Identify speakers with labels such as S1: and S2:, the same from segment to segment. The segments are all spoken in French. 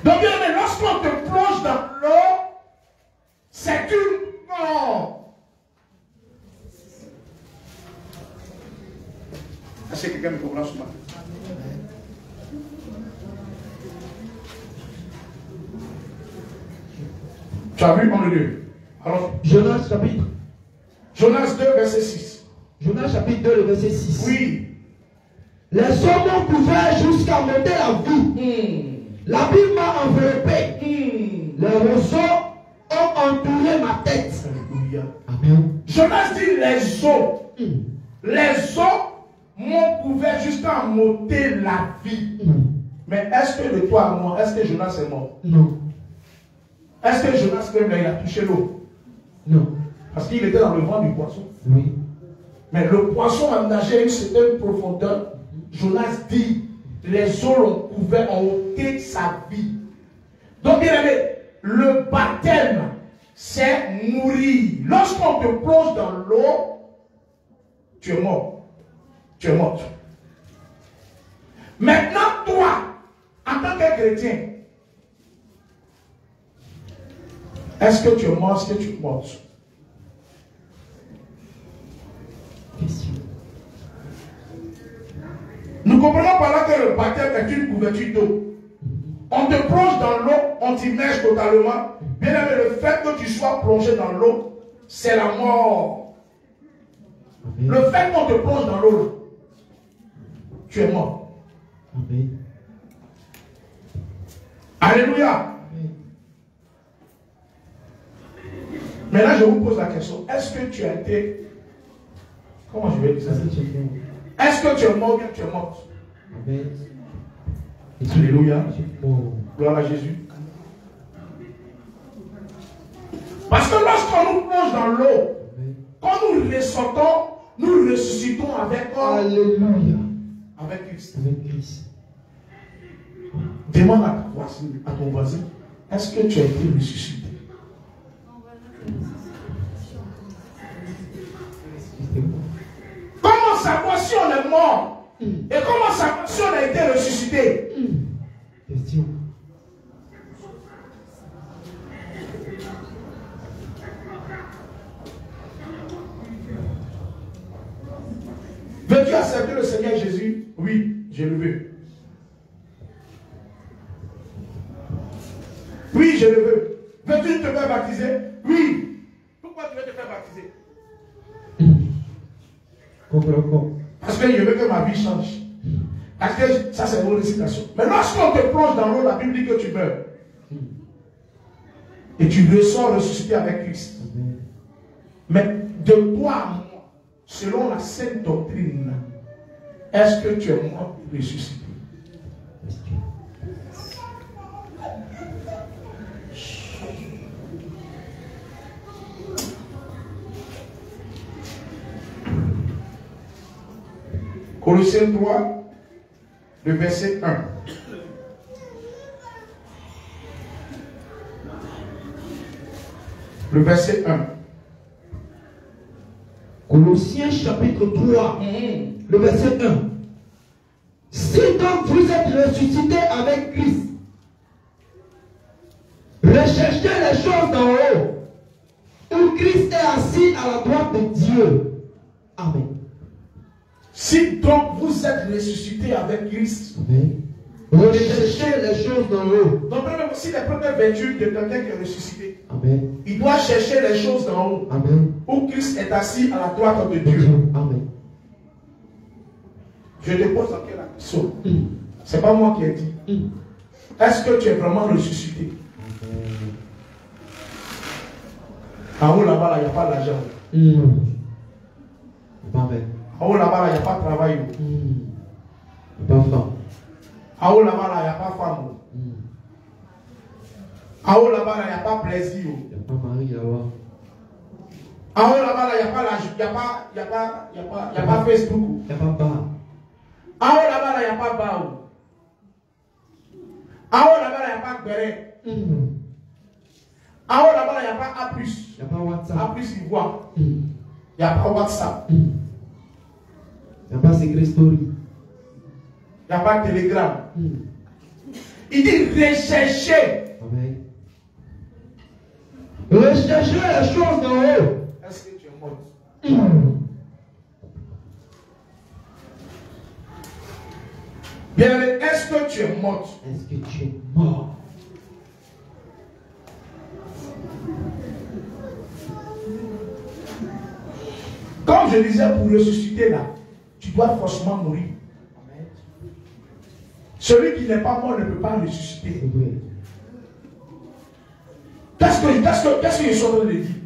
S1: Donc, bien aimé, lorsqu'on te plonge dans l'eau, c'est une mort. Est-ce que quelqu'un me comprend ce matin? Tu as vu, on le lit. Alors,
S2: Jonas chapitre.
S1: Jonas 2, verset 6.
S2: Jonas chapitre 2, le verset 6.
S1: Oui.
S2: Les hommes ont couvert jusqu'à monter la vie. L'abîme m'a enveloppé. Les roseaux ont entouré ma tête.
S1: Alléluia.
S2: Amen.
S1: Jonas dit les eaux. Les eaux m'ont couvert jusqu'à monter la vie. Mais est-ce que de toi à moi, est-ce que Jonas est mort?
S2: Non.
S1: Est-ce que Jonas même là, il a touché l'eau?
S2: Non.
S1: Parce qu'il était dans le ventre du poisson.
S2: Oui.
S1: Mais le poisson a nagé à une certaine profondeur. Jonas dit, les eaux l'ont couvert, ont ôté sa vie. Donc bien aimé, le baptême, c'est nourrir. Lorsqu'on te plonge dans l'eau, tu es mort. Tu es morte. Maintenant, toi, en tant que chrétien, est-ce que tu es mort, est-ce que tu es morte?
S2: Question.
S1: Nous comprenons par là que le baptême est une couverture d'eau. On te plonge dans l'eau, on t'immerge totalement. Bien aimé, le fait que tu sois plongé dans l'eau, c'est la mort.
S2: Amen.
S1: Le fait qu'on te plonge dans l'eau, tu es mort.
S2: Amen.
S1: Alléluia.
S2: Amen.
S1: Maintenant, je vous pose la question. Est-ce que tu as été... Comment je vais dire ça? Est-ce que tu es mort ou bien tu es morte?
S2: Amen.
S1: Alléluia.
S2: Oh.
S1: Gloire à Jésus. Parce que lorsqu'on nous plonge dans l'eau, quand nous ressortons, nous ressuscitons avec
S2: Alléluia.
S1: avec Christ.
S2: Avec Christ.
S1: Demande à ton voisin, est-ce que tu as été ressuscité? Comment savoir si on est mort? Et comment savoir si on a été ressuscité?
S2: Question.
S1: Veux-tu accepter le Seigneur Jésus? Oui, je le veux. Oui, je le veux. Veux-tu te faire baptiser? Oui. Pourquoi tu veux te faire baptiser?
S2: Comprends.
S1: Parce que je veux que ma vie change. Parce que ça, c'est une récitation. Mais lorsqu'on te plonge dans l'eau, la Bible dit que tu meurs. Et tu ressors ressuscité avec Christ. Mais de toi à moi, selon la sainte doctrine, est-ce que tu es mort ou ressuscité? Colossiens 3, le verset 1. Le verset 1.
S2: Colossiens chapitre 3, le verset 1. Si donc vous êtes ressuscités avec Christ, recherchez les choses d'en haut, où Christ est assis à la droite de Dieu. Amen.
S1: Si donc vous êtes ressuscité avec Christ,
S2: Amen. Recherchez les choses d'en haut.
S1: donc si les premières vertus de quelqu'un qui est ressuscité,
S2: Amen.
S1: il doit chercher les choses d'en haut,
S2: Amen.
S1: où Christ est assis à la droite de Dieu.
S2: Amen.
S1: Je te pose encore la question. C'est pas moi qui ai dit. Est-ce que tu es vraiment ressuscité? En haut là-bas, il n'y a pas d'argent.
S2: Amen.
S1: En haut là-bas, il n'y a pas de travail.
S2: Pas femme.
S1: En haut là-bas, il n'y a pas femme. En haut là-bas, il n'y a pas plaisir.
S2: Il n'y a pas mari là-bas.
S1: En haut là-bas, il n'y a pas l'argent. Il n'y a pas Facebook.
S2: Il n'y a pas bar.
S1: En haut là-bas, il n'y a pas bar. En haut là-bas, il n'y a pas béret. En haut là-bas, il n'y a pas A+.
S2: Il n'y a pas WhatsApp.
S1: A+, il voit. Il n'y a pas WhatsApp.
S2: Il n'y a pas Secret Story.
S1: Il n'y a pas Telegram. Il Il dit recherchez.
S2: Amen. Recherchez les choses d'en haut.
S1: Est-ce que tu es mort? Bien-aimé, est-ce que tu es morte?
S2: Est-ce que tu es mort?
S1: Comme je disais, pour ressusciter là, tu dois forcément mourir. Amen. Celui qui n'est pas mort ne peut pas ressusciter. Qu'est-ce que je suis en train de dire?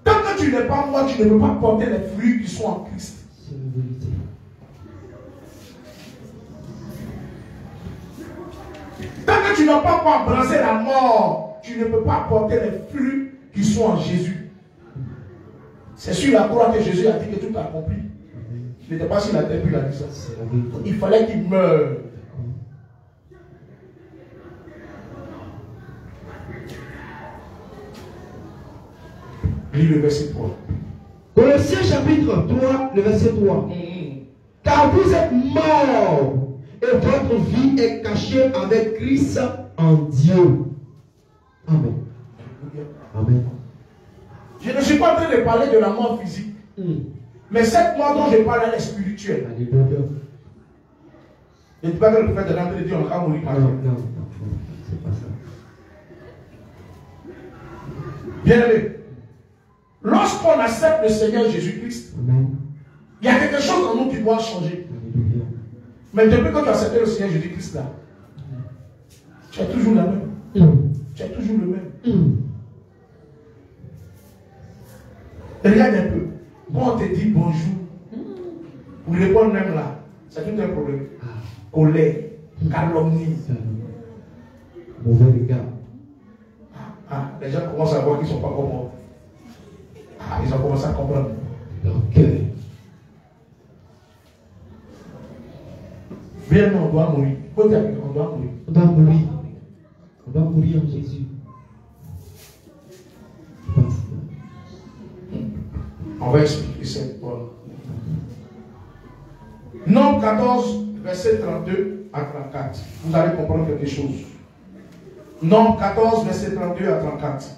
S1: Tant que tu n'es pas mort, tu ne peux pas porter les fruits qui sont en Christ.
S2: C'est la vérité.
S1: Tant que tu n'as pas embrassé la mort, tu ne peux pas porter les fruits qui sont en Jésus. C'est sur la croix que Jésus a dit que tout a accompli. Il n'était pas sur la terre puis il a dit ça. Il fallait qu'il meure. Lis le verset 3.
S2: Colossiens chapitre 3, le verset 3. Car vous êtes morts et votre vie est cachée avec Christ en Dieu. Amen. Amen.
S1: Je ne suis pas en train de parler de la mort physique. Mais cette mort dont je parle, elle est spirituelle.
S2: Alléluia.
S1: Je ne dis pas que le prophète est en train de dire on va mourir par
S2: Non, non, c'est pas ça.
S1: Bien aimé, lorsqu'on accepte le Seigneur Jésus-Christ, il y a quelque chose en nous qui doit changer.
S2: Alléluia.
S1: Mais depuis que tu as accepté le Seigneur Jésus-Christ là, tu es toujours la même. Tu es toujours le même. Regarde un peu. Quand on te dit bonjour, pour répondre même là, c'est tout un problème. Colère, calomnie.
S2: Mauvais regard.
S1: Les gens commencent à voir qu'ils ne sont pas comme moi. Ils ont commencé à comprendre.
S2: Ok.
S1: Bien, on doit mourir. On doit mourir.
S2: On doit mourir. On doit mourir en Jésus.
S1: On va expliquer cette parole. Nombre 14, verset 32 à 34. Vous allez comprendre quelque chose. Nombre 14, verset 32 à 34.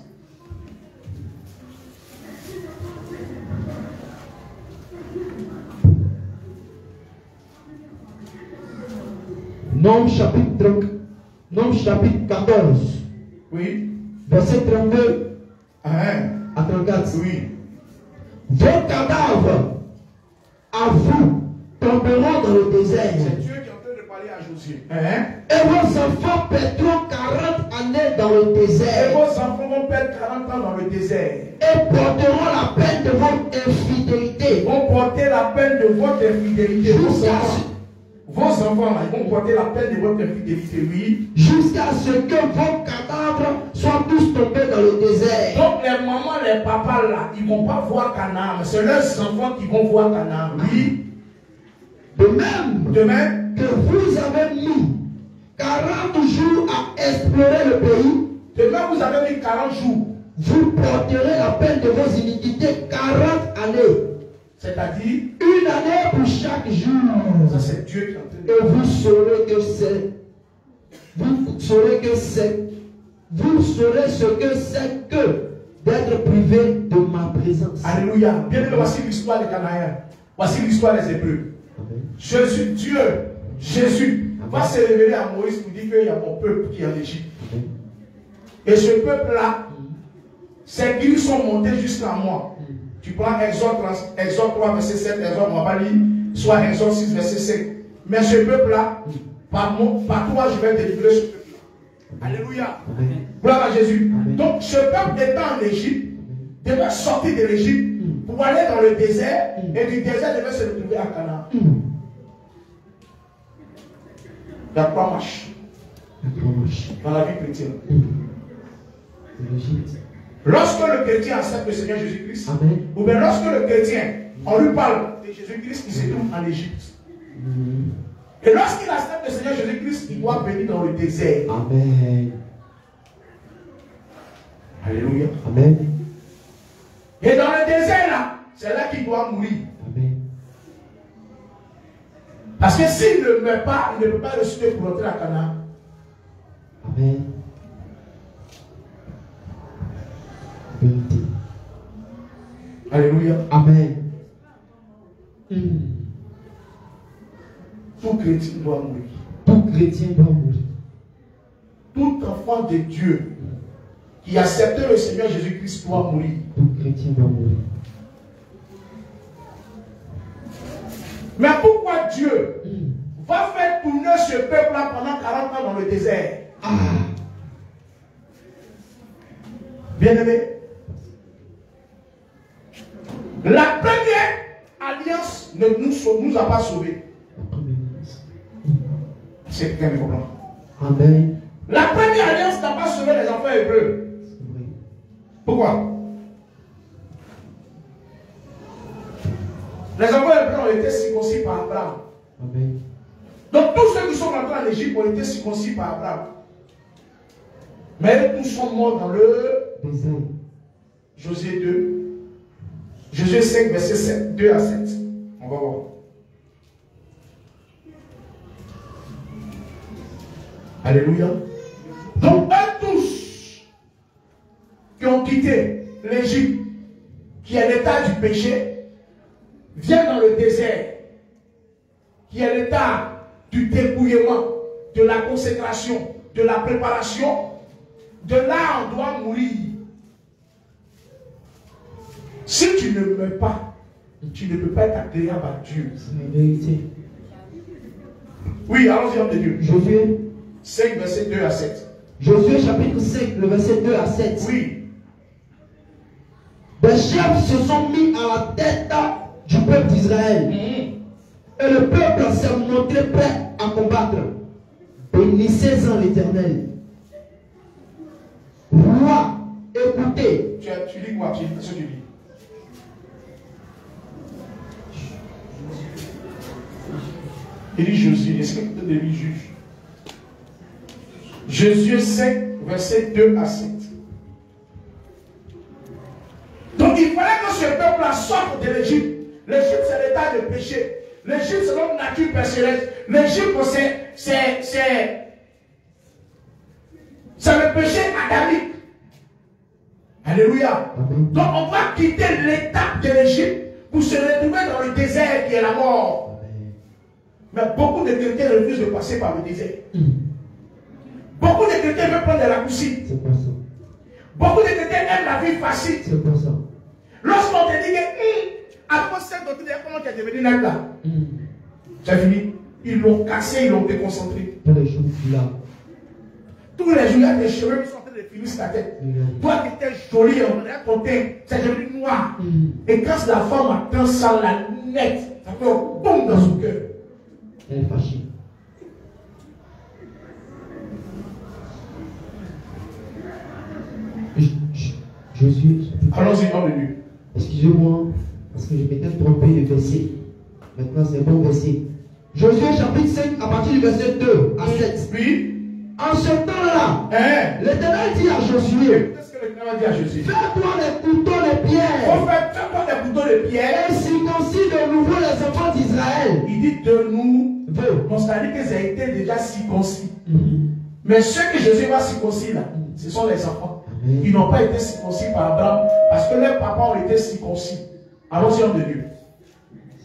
S2: Nombre chapitre 14.
S1: Oui.
S2: Verset 32 à 34.
S1: Oui.
S2: Vos cadavres à vous tomberont dans le désert.
S1: C'est Dieu qui est en train de parler à Josué.
S2: Et vos enfants perdront 40 années dans le
S1: Et
S2: désert.
S1: vos enfants vont perdre 40 ans dans le désert.
S2: Et porteront la peine de votre infidélité.
S1: Ils vont porter la peine de votre infidélité. Vos enfants, là, ils vont porter la peine de votre infidélité, oui.
S2: Jusqu'à ce que vos cadavres soient tous tombés dans le désert.
S1: Donc les mamans, les papas là, ils ne vont pas voir Canaan, mais c'est leurs enfants qui vont voir Canaan, oui.
S2: De même que vous avez mis 40 jours à explorer le pays.
S1: De même vous avez mis 40 jours.
S2: Vous porterez la peine de vos iniquités 40 années.
S1: C'est-à-dire
S2: une année pour chaque jour.
S1: Ça c'est Dieu qui est en train de...
S2: Et vous saurez que c'est. Vous saurez que c'est. Vous saurez ce que c'est que d'être privé de ma présence.
S1: Alléluia. Bien que voici l'histoire des Cananéens. Voici l'histoire des Hébreux. Jésus va se révéler à Moïse pour dire qu'il y a mon peuple qui est en Égypte. Et ce peuple-là, c'est qu'ils sont montés jusqu'à moi. Tu prends Exode 3, verset 7, Exode, on va pas lire, soit Exode 6, verset 5. Mais ce peuple-là, par toi, je vais délivrer ce peuple-là. Alléluia. Gloire à Jésus. Donc, ce peuple étant en Égypte, devait sortir de l'Égypte pour aller dans le désert, et du désert devait se retrouver à Canaan. Il y a 3 marches dans la vie chrétienne. Lorsque le chrétien accepte le Seigneur Jésus-Christ, ou bien lorsque le chrétien, on lui parle de Jésus-Christ, il se trouve en Égypte. Et lorsqu'il accepte le Seigneur Jésus-Christ, il doit venir dans le désert.
S2: Amen.
S1: Alléluia.
S2: Amen.
S1: Et dans le désert là, c'est là qu'il doit mourir.
S2: Amen.
S1: Parce que s'il ne meurt pas, il ne peut pas ressusciter pour rentrer à Canaan.
S2: Amen. Vérité.
S1: Alléluia.
S2: Amen.
S1: Tout chrétien doit mourir.
S2: Tout chrétien doit mourir.
S1: Tout enfant de Dieu qui accepte le Seigneur Jésus-Christ doit mourir.
S2: Tout chrétien doit mourir.
S1: Mais pourquoi Dieu va faire tourner ce peuple-là pendant 40 ans dans le désert? Bien-aimé, la première alliance ne nous a pas sauvés. C'est quelqu'un qui comprend.
S2: Amen.
S1: La première alliance n'a pas sauvé les enfants hébreux. Pourquoi? Les enfants hébreux ont été circoncis par Abraham.
S2: Amen.
S1: Donc tous ceux qui sont rentrés en Égypte ont été circoncis par Abraham. Mais tous sont morts dans le
S2: désert.
S1: Josué 2. Josué 5, verset 7, 2 à 7. On va voir. Alléluia. Donc eux tous qui ont quitté l'Égypte, qui est l'état du péché, viennent dans le désert, qui est l'état du dépouillement, de la consécration, de la préparation. De là, on doit mourir. Si tu ne meurs pas, tu ne peux pas être agréable à Dieu.
S2: C'est la vérité.
S1: Oui, allons-y, homme de Dieu.
S2: Josué
S1: 5, verset 2 à 7.
S2: Josué chapitre 5, le verset 2 à 7.
S1: Oui.
S2: Des chefs se sont mis à la tête du peuple d'Israël. Et le peuple s'est montré prêt à combattre. Bénissez-en l'Éternel. Roi, écoutez.
S1: Tu lis quoi? Tu lis ce que tu lis. Il dit Josué, est-ce que tu te lis juge? Josué 5, verset 2 à 7. Donc il fallait que ce peuple-là sorte de l'Égypte. L'Égypte, c'est l'état de péché. L'Égypte, c'est notre nature pécheresse. L'Égypte, c'est le péché adamique. Alléluia. Donc on va quitter l'étape de l'Égypte pour se retrouver dans le désert qui est la mort. Mais beaucoup de chrétiens refusent de passer par le désert. Beaucoup de chrétiens veulent prendre de la poussière.
S2: C'est pas ça.
S1: Beaucoup de chrétiens aiment la vie facile.
S2: C'est pas ça.
S1: Lorsqu'on te dit que après cette doctrine, comment tu es devenu net là? C'est fini. Ils l'ont cassé, ils l'ont déconcentré.
S2: Tous les jours là.
S1: Tous les jours, il y a des cheveux qui sont en train de finir sur ta tête. Toi qui étais joli, on a ton teint, c'est devenu noir. Et quand la femme attend ça, la net, ça fait un boum dans son cœur.
S2: Elle est fâchée. Jésus.
S1: Allons-y, homme de Dieu.
S2: Excusez-moi, parce que j'ai peut-être trompé le verset. Maintenant, c'est un bon verset. Josué chapitre 5, à partir du verset 2 à 7.
S1: Oui.
S2: En ce temps-là, l'Éternel dit à Josué,
S1: Qu'est-ce que l'Éternel dit à Josué?
S2: fais-toi des couteaux de pierre.
S1: Fais-toi des couteaux de pierre.
S2: Et circoncis de nouveau les enfants d'Israël.
S1: Il dit de nous. On s'est dit qu'ils ont été déjà circoncis. Mais ceux que Josué va circoncis là, ce sont les enfants. Ils n'ont pas été circoncis par Abraham parce que leurs papas ont été circoncis. Allons-y, homme de Dieu.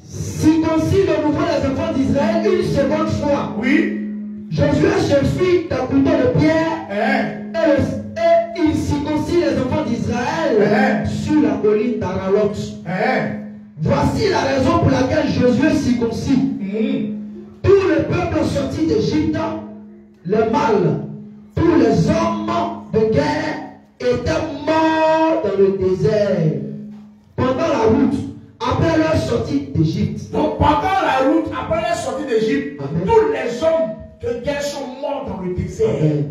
S2: Circoncis de nouveau les enfants d'Israël une seconde fois.
S1: Oui.
S2: Josué se fit d'un couteau de pierre et il circoncis les enfants d'Israël sur la colline d'Aralot. Voici la raison pour laquelle Josué circoncis. Tout le peuple sorti d'Égypte, les mâles, tous les hommes de guerre étaient morts dans le désert pendant la route après leur sortie d'Égypte.
S1: Donc pendant la route après leur sortie d'Égypte, tous les hommes de guerre sont morts dans le désert.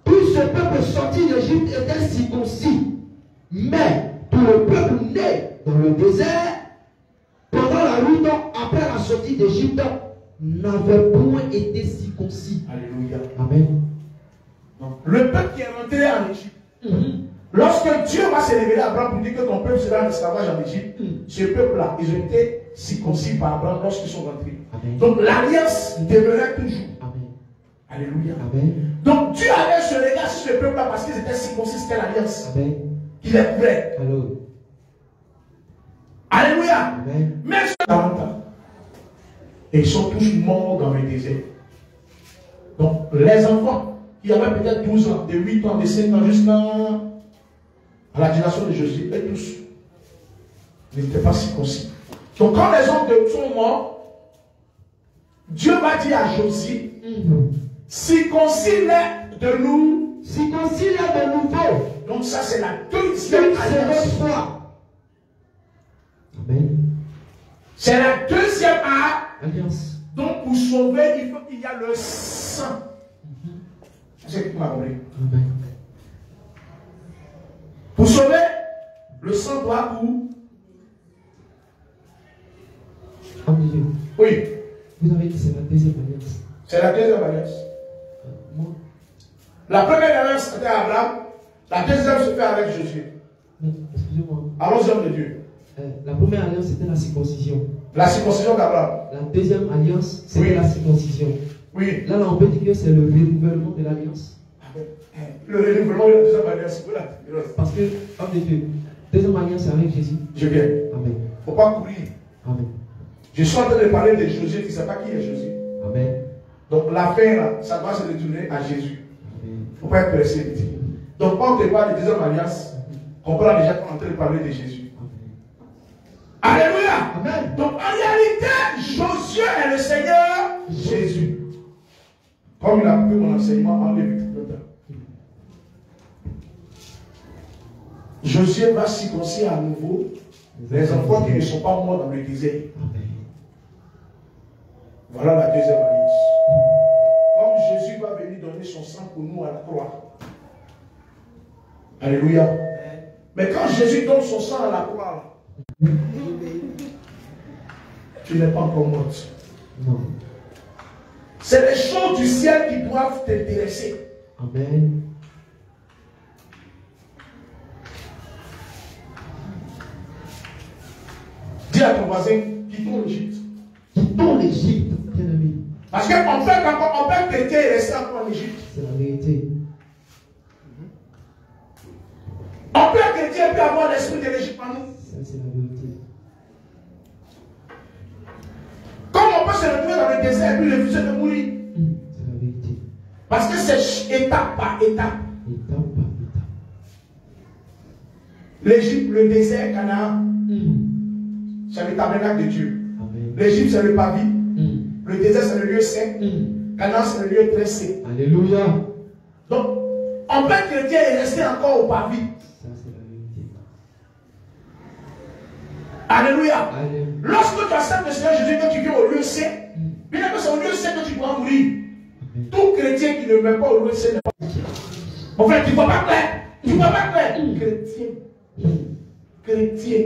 S2: Tout ce peuple sorti d'Égypte était circoncis, mais tout le peuple né dans le désert pendant la route après la sortie d'Égypte n'avait point été circoncis.
S1: Alléluia.
S2: Amen.
S1: Le peuple qui est rentré en Égypte, lorsque Dieu va se révéler à Abraham pour dire que ton peuple sera en esclavage en Égypte, ce peuple-là, ils ont été circoncis par Abraham lorsqu'ils sont rentrés.
S2: Amen.
S1: Donc l'alliance demeurait toujours.
S2: Amen.
S1: Alléluia.
S2: Amen.
S1: Donc Dieu avait ce regard sur le peuple là parce qu'ils étaient circoncis, c'était l'alliance
S2: Amen.
S1: qui les couvrait.
S2: Alors.
S1: Alléluia.
S2: Amen.
S1: Mais 40 ans. Et ils sont tous morts dans le désert. Donc les enfants qui avaient peut-être 12 ans, de 8 ans, de 5 ans jusqu'à la génération de Jésus, et tous n'étaient pas circoncis. Donc quand les hommes sont morts, Dieu va dire à Josué, circoncis-les de nous.
S2: Circoncis-les de nouveau.
S1: Donc ça c'est la deuxième alliance.
S2: Amen.
S1: C'est la deuxième
S2: alliance.
S1: Donc pour sauver, il faut qu'il y a le sang. C'est ce que tu m'as compris.
S2: Amen.
S1: Pour sauver, le sang doit où?
S2: Amen.
S1: Oui.
S2: Vous avez dit c'est la deuxième alliance.
S1: C'est la deuxième alliance.
S2: Moi.
S1: La première alliance c'était Abraham. La deuxième se fait avec Jésus.
S2: Excusez-moi.
S1: Allons hommes de Dieu.
S2: La première alliance c'était la circoncision.
S1: La circoncision d'Abraham.
S2: La deuxième alliance c'était la circoncision.
S1: Oui.
S2: Là, on peut dire que c'est le renouvellement de l'alliance.
S1: Le renouvellement de la deuxième alliance.
S2: Parce que, homme de Dieu, deuxième alliance c'est avec Jésus.
S1: Je viens.
S2: Amen.
S1: Il ne faut pas courir.
S2: Amen.
S1: Je suis en train de parler de Jésus, tu ne sais pas qui est Jésus.
S2: Amen.
S1: Donc la fin là, ça doit se retourner à Jésus. Il ne faut pas être pressé. Donc quand on te parle de deuxième alliance, comprends déjà qu'on est en train de parler de Jésus. Amen. Alléluia.
S2: Amen.
S1: Donc en réalité, Josué est le Seigneur Jésus. Comme il a pris mon enseignement en Lévitique. Josué va circoncire à nouveau les enfants qui ne sont pas morts dans le désert. Voilà la deuxième alliance. Comme Jésus va venir donner son sang pour nous à la croix. Alléluia. Mais quand Jésus donne son sang à la croix, tu n'es pas encore morte.
S2: Non.
S1: C'est les choses du ciel qui doivent t'intéresser.
S2: Amen.
S1: Dis à ton voisin, quittons l'Égypte.
S2: Quittons l'Égypte, bien-aimé.
S1: Parce qu'on peut péter et rester encore en Égypte.
S2: C'est la vérité.
S1: On peut être chrétien et puis avoir l'esprit de l'Égypte en nous.
S2: Ça, c'est la vérité.
S1: Comme on peut se retrouver dans le désert et puis refuser de mourir.
S2: C'est la vérité.
S1: Parce que c'est étape par étape.
S2: Étape par étape.
S1: L'Égypte, le désert, Canaan, c'est le tabernacle de Dieu. L'Égypte, c'est le pavis. Le désert, c'est le lieu saint. Canaan, c'est le lieu très saint.
S2: Alléluia.
S1: Donc, on peut être chrétien et rester encore au pavis.
S2: Ça, c'est la vérité.
S1: Alléluia.
S2: Alléluia.
S1: Lorsque tu acceptes le Seigneur Jésus, que tu viens au lieu saint, bien que c'est au lieu saint que tu pourras mourir. Tout chrétien qui ne meurt pas au lieu saint n'est pas chrétien. En fait, tu ne vois pas clair. Tu ne vois pas clair. Chrétien. Chrétien.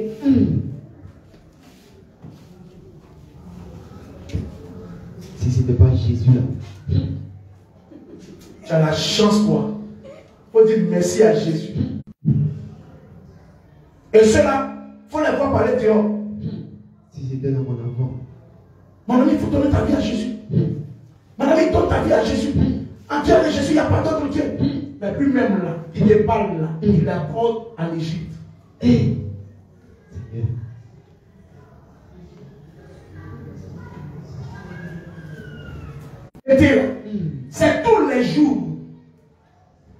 S2: Si ce n'était pas Jésus là.
S1: Tu as la chance, toi. Il faut dire merci à Jésus. Et cela, il faut les voir parler dehors.
S2: Si c'était dans mon avant.
S1: Mon ami, il faut donner ta vie à Jésus. Mon ami, donne ta vie à Jésus. En Dieu de Jésus, il n'y a pas d'autre Dieu. Mais lui-même là, il te parle là. Il est encore en Égypte. C'est tous les jours.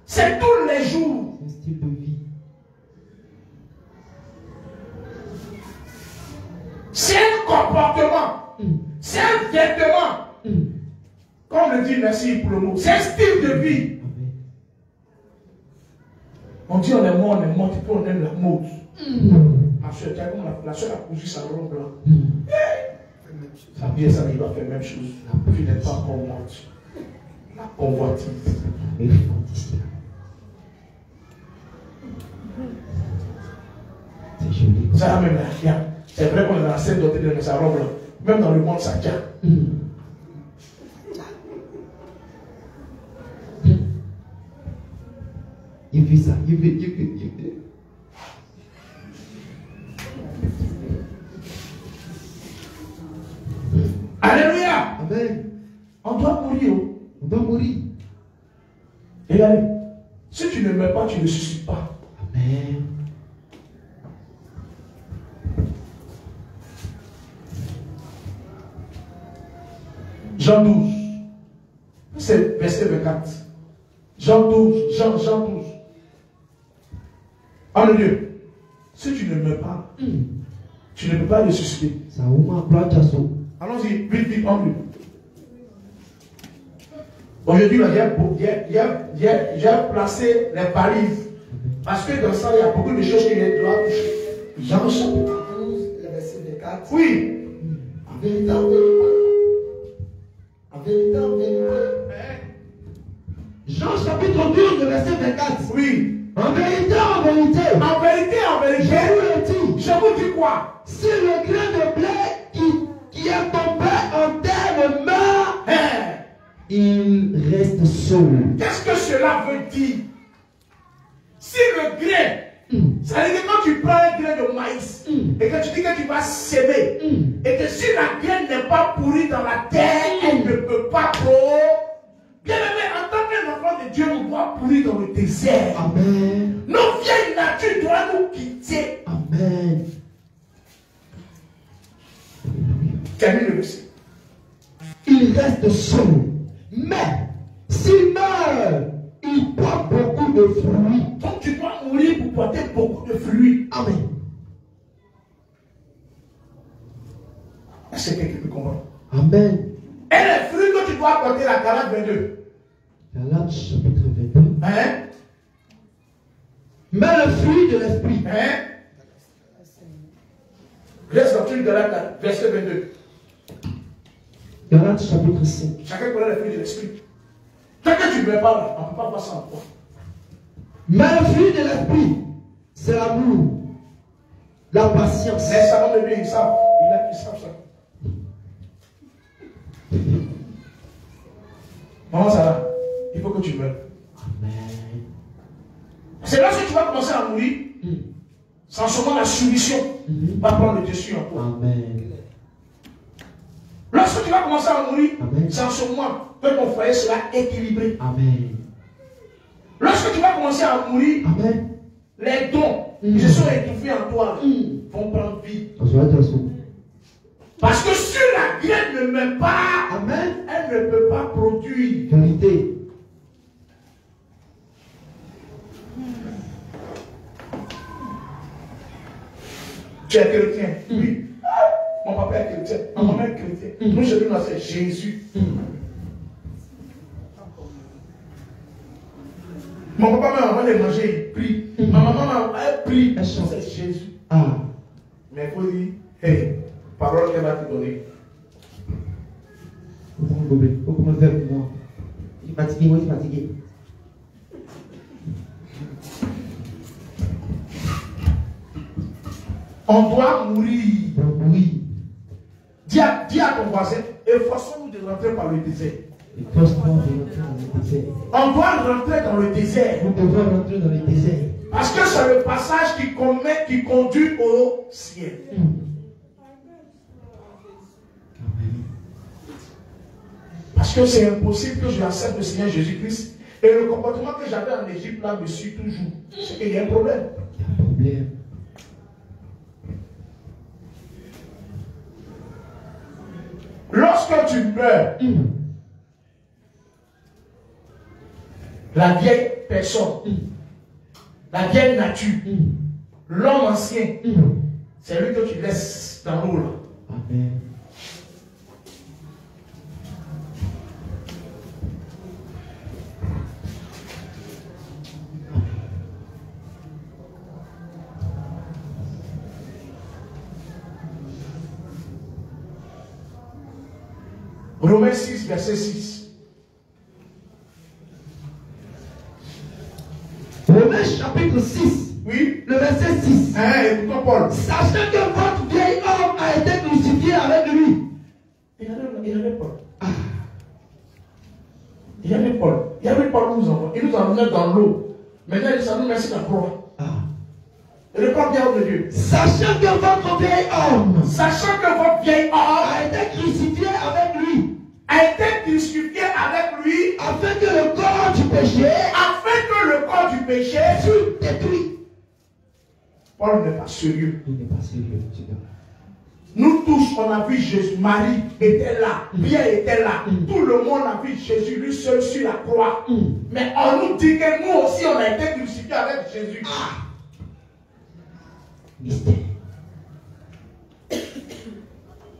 S1: C'est tous les jours.
S2: C'est un style de vie.
S1: C'est un comportement. C'est un vêtement. Comme le dit, merci pour le mot. C'est un style de vie. On dit on est mort, et puis on aime la mode. La soeur a cousu sa robe là. Sa vie et sa vie va faire la même chose. Tu n'es pas encore morte. La convoitise.
S2: C'est joli.
S1: Ça même là. C'est vrai qu'on est dans la scène doctrine de sa robe là. Même dans le monde, ça tient.
S2: Il vit ça. Il vit.
S1: Regardez, si tu ne meurs pas, tu ne ressuscites pas.
S2: Amen.
S1: Jean 12, c'est verset 24. Jean 12, Jean 12. Homme de Dieu, si tu ne meurs pas, tu ne peux pas ressusciter. Allons-y, vite, vite, homme de Dieu. Aujourd'hui, j'ai placé les valises. Parce que dans ça, il y a beaucoup de choses qui doivent toucher. Jean chapitre 12, le verset 24. Oui. En vérité, en vérité. En vérité, en vérité.
S2: Jean chapitre 12, le verset 24.
S1: Oui.
S2: En vérité, en vérité.
S1: En vérité, en vérité. Je vous dis quoi?
S2: Si le grain de blé qui est tombé en terre meurt, il reste seul.
S1: Qu'est-ce que cela veut dire? Si le grain, ça veut dire que quand tu prends un grain de maïs et que tu dis que tu vas s'aimer, et que si la graine n'est pas pourrie dans la terre, elle ne peut pas bien aimé, en tant qu'un enfant de Dieu, on doit pourrir dans le désert.
S2: Amen.
S1: Nos vieilles natures doivent nous quitter.
S2: Amen.
S1: Termine le verset.
S2: Il reste seul. Mais s'il meurt, il porte beaucoup de fruits.
S1: Donc tu dois mourir pour porter beaucoup de fruits.
S2: Amen.
S1: Est-ce que quelqu'un peut comprendre?
S2: Amen.
S1: Et les fruits que tu dois porter, la Galates 22.
S2: Galates chapitre 22.
S1: Hein?
S2: Mais le fruit de l'esprit.
S1: Hein? Laisse la truc de Galates, verset 22.
S2: Galates chapitre 5.
S1: Chacun connaît les fruits de l'esprit. Tant que tu ne veux pas là, on ne peut pas passer en toi.
S2: Mais le fruit de l'esprit, c'est l'amour, la patience.
S1: Les savants de Dieu, ils savent. Ils savent ça. Maman, ça va. Il faut que tu meurs.
S2: Amen.
S1: C'est lorsque tu vas commencer à mourir, c'est en ce moment la soumission va prendre le dessus en toi.
S2: Amen.
S1: Lorsque tu vas commencer à mourir,
S2: Amen.
S1: c'est en ce moment que ton foyer sera équilibré.
S2: Amen.
S1: Lorsque tu vas commencer à mourir,
S2: Amen.
S1: les dons qui se sont étouffés en toi vont prendre vie. Parce que si la graine ne meurt pas,
S2: Amen.
S1: elle ne peut pas produire.
S2: Vérité.
S1: Tu es chrétien? Oui. Mon papa est chrétien. Ma maman est chrétienne. Nous, chez nous, c'est Jésus. Mon papa, ma maman, elle mangeait, il prie. Ma maman, elle prie. C'est Jésus.
S2: Ah.
S1: Mais il faut dire, hey, parole qu'elle va te donner.
S2: Faut comment faire pour moi? Je suis fatigué, moi je suis fatigué.
S1: On doit mourir.
S2: Oui.
S1: Dis à ton voisin, efforçons-nous de rentrer par le désert. On doit rentrer dans le désert.
S2: Nous devons rentrer dans le désert.
S1: Parce que c'est le passage qui conduit au ciel. Parce que c'est impossible que je accepte le Seigneur Jésus-Christ. Et le comportement que j'avais en Égypte là me suit toujours. C'est qu'il y a un problème.
S2: Il y a un problème.
S1: Lorsque tu meurs, la vieille personne, la vieille nature, l'homme ancien, c'est lui que tu laisses dans l'eau là.
S2: Amen.
S1: Romains 6, verset 6.
S2: Romains chapitre 6.
S1: Oui.
S2: Le verset 6.
S1: Écoutons Paul.
S2: Sachez que votre vieil homme a été crucifié avec lui.
S1: Il y avait Paul. Il y avait Paul. Il y avait Paul nous envoie. Il nous emmenait dans l'eau. Maintenant, ça nous met sur la croix. Et le pas bien de Dieu.
S2: Sachant que votre vieil homme.
S1: Sachant que votre vieil homme
S2: a été crucifié avec lui.
S1: A été crucifié avec lui.
S2: Afin que le corps du péché.
S1: péché,
S2: tu détruis.
S1: Paul n'est pas sérieux.
S2: Il n'est pas sérieux.
S1: Nous tous, on a vu Jésus. Marie était là. Pierre était là. Tout le monde a vu Jésus, lui seul sur la croix. Mais on nous dit que nous aussi, on a été crucifiés avec Jésus.
S2: Mystère.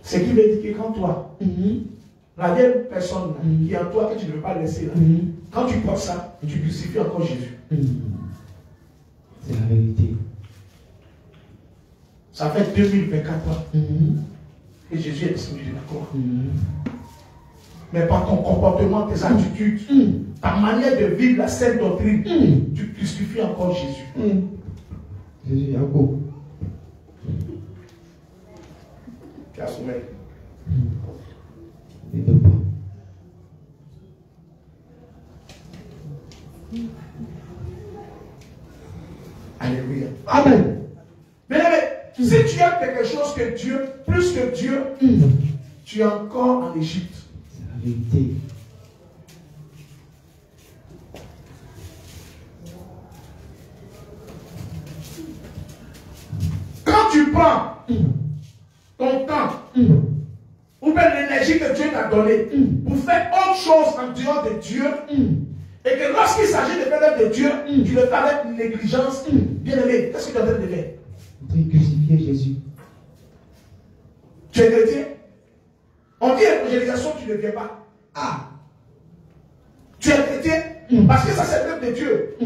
S1: Ce qui veut dire que quand toi, la vieille personne qui est en toi, que tu ne veux pas laisser là, quand tu portes ça, tu crucifies encore Jésus.
S2: C'est la vérité.
S1: Ça fait 2024 ans que Jésus est descendu de la croix. Mais par ton comportement, tes attitudes, ta manière de vivre la sainte doctrine, tu crucifies encore Jésus.
S2: Jésus est encore.
S1: Tu as sommeil.
S2: Ne dors pas.
S1: Alléluia.
S2: Amen.
S1: Mais si tu aimes quelque chose que Dieu, plus que Dieu, tu es encore en Égypte.
S2: C'est la vérité.
S1: Quand tu prends ton temps, ou bien l'énergie que Dieu t'a donnée, pour faire autre chose en dehors de Dieu, et que lorsqu'il s'agit de faire l'œuvre de Dieu, tu le fais avec négligence, bien aimé, qu'est-ce que tu es en train de faire?
S2: Tu crucifier Jésus.
S1: Tu es chrétien? On dit évangélisation, tu ne viens pas. Tu es chrétien? Parce que ça, c'est l'œuvre de Dieu.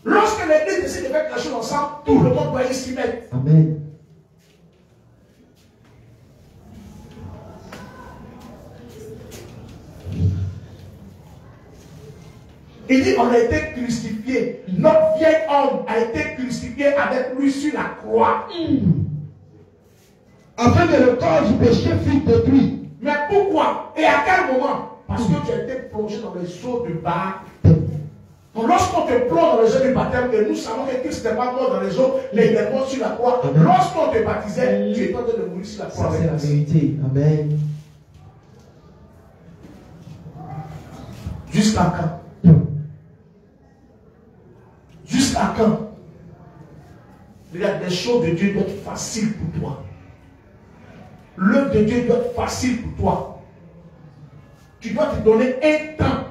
S1: Lorsque l'église décide de faire quelque chose ensemble, tout le monde doit y s'y mettre.
S2: Amen.
S1: Il dit on a été crucifié. Notre vieil homme a été crucifié avec lui sur la croix.
S2: Afin que le corps du péché fût détruit.
S1: Mais pourquoi? Et à quel moment? Parce que tu as été plongé dans les eaux de baptême. Donc lorsqu'on te plonge dans les eaux du baptême, et nous savons que Christ n'est pas mort dans les eaux, mais il est mort sur la croix. Lorsqu'on te baptisait, tu es en train de mourir sur la croix.
S2: Ça, c'est la vérité. Amen.
S1: Jusqu'à quand? Jusqu'à quand? Regarde, les choses de Dieu doivent être faciles pour toi. L'œuvre de Dieu doit être facile pour toi. Tu dois te donner un temps.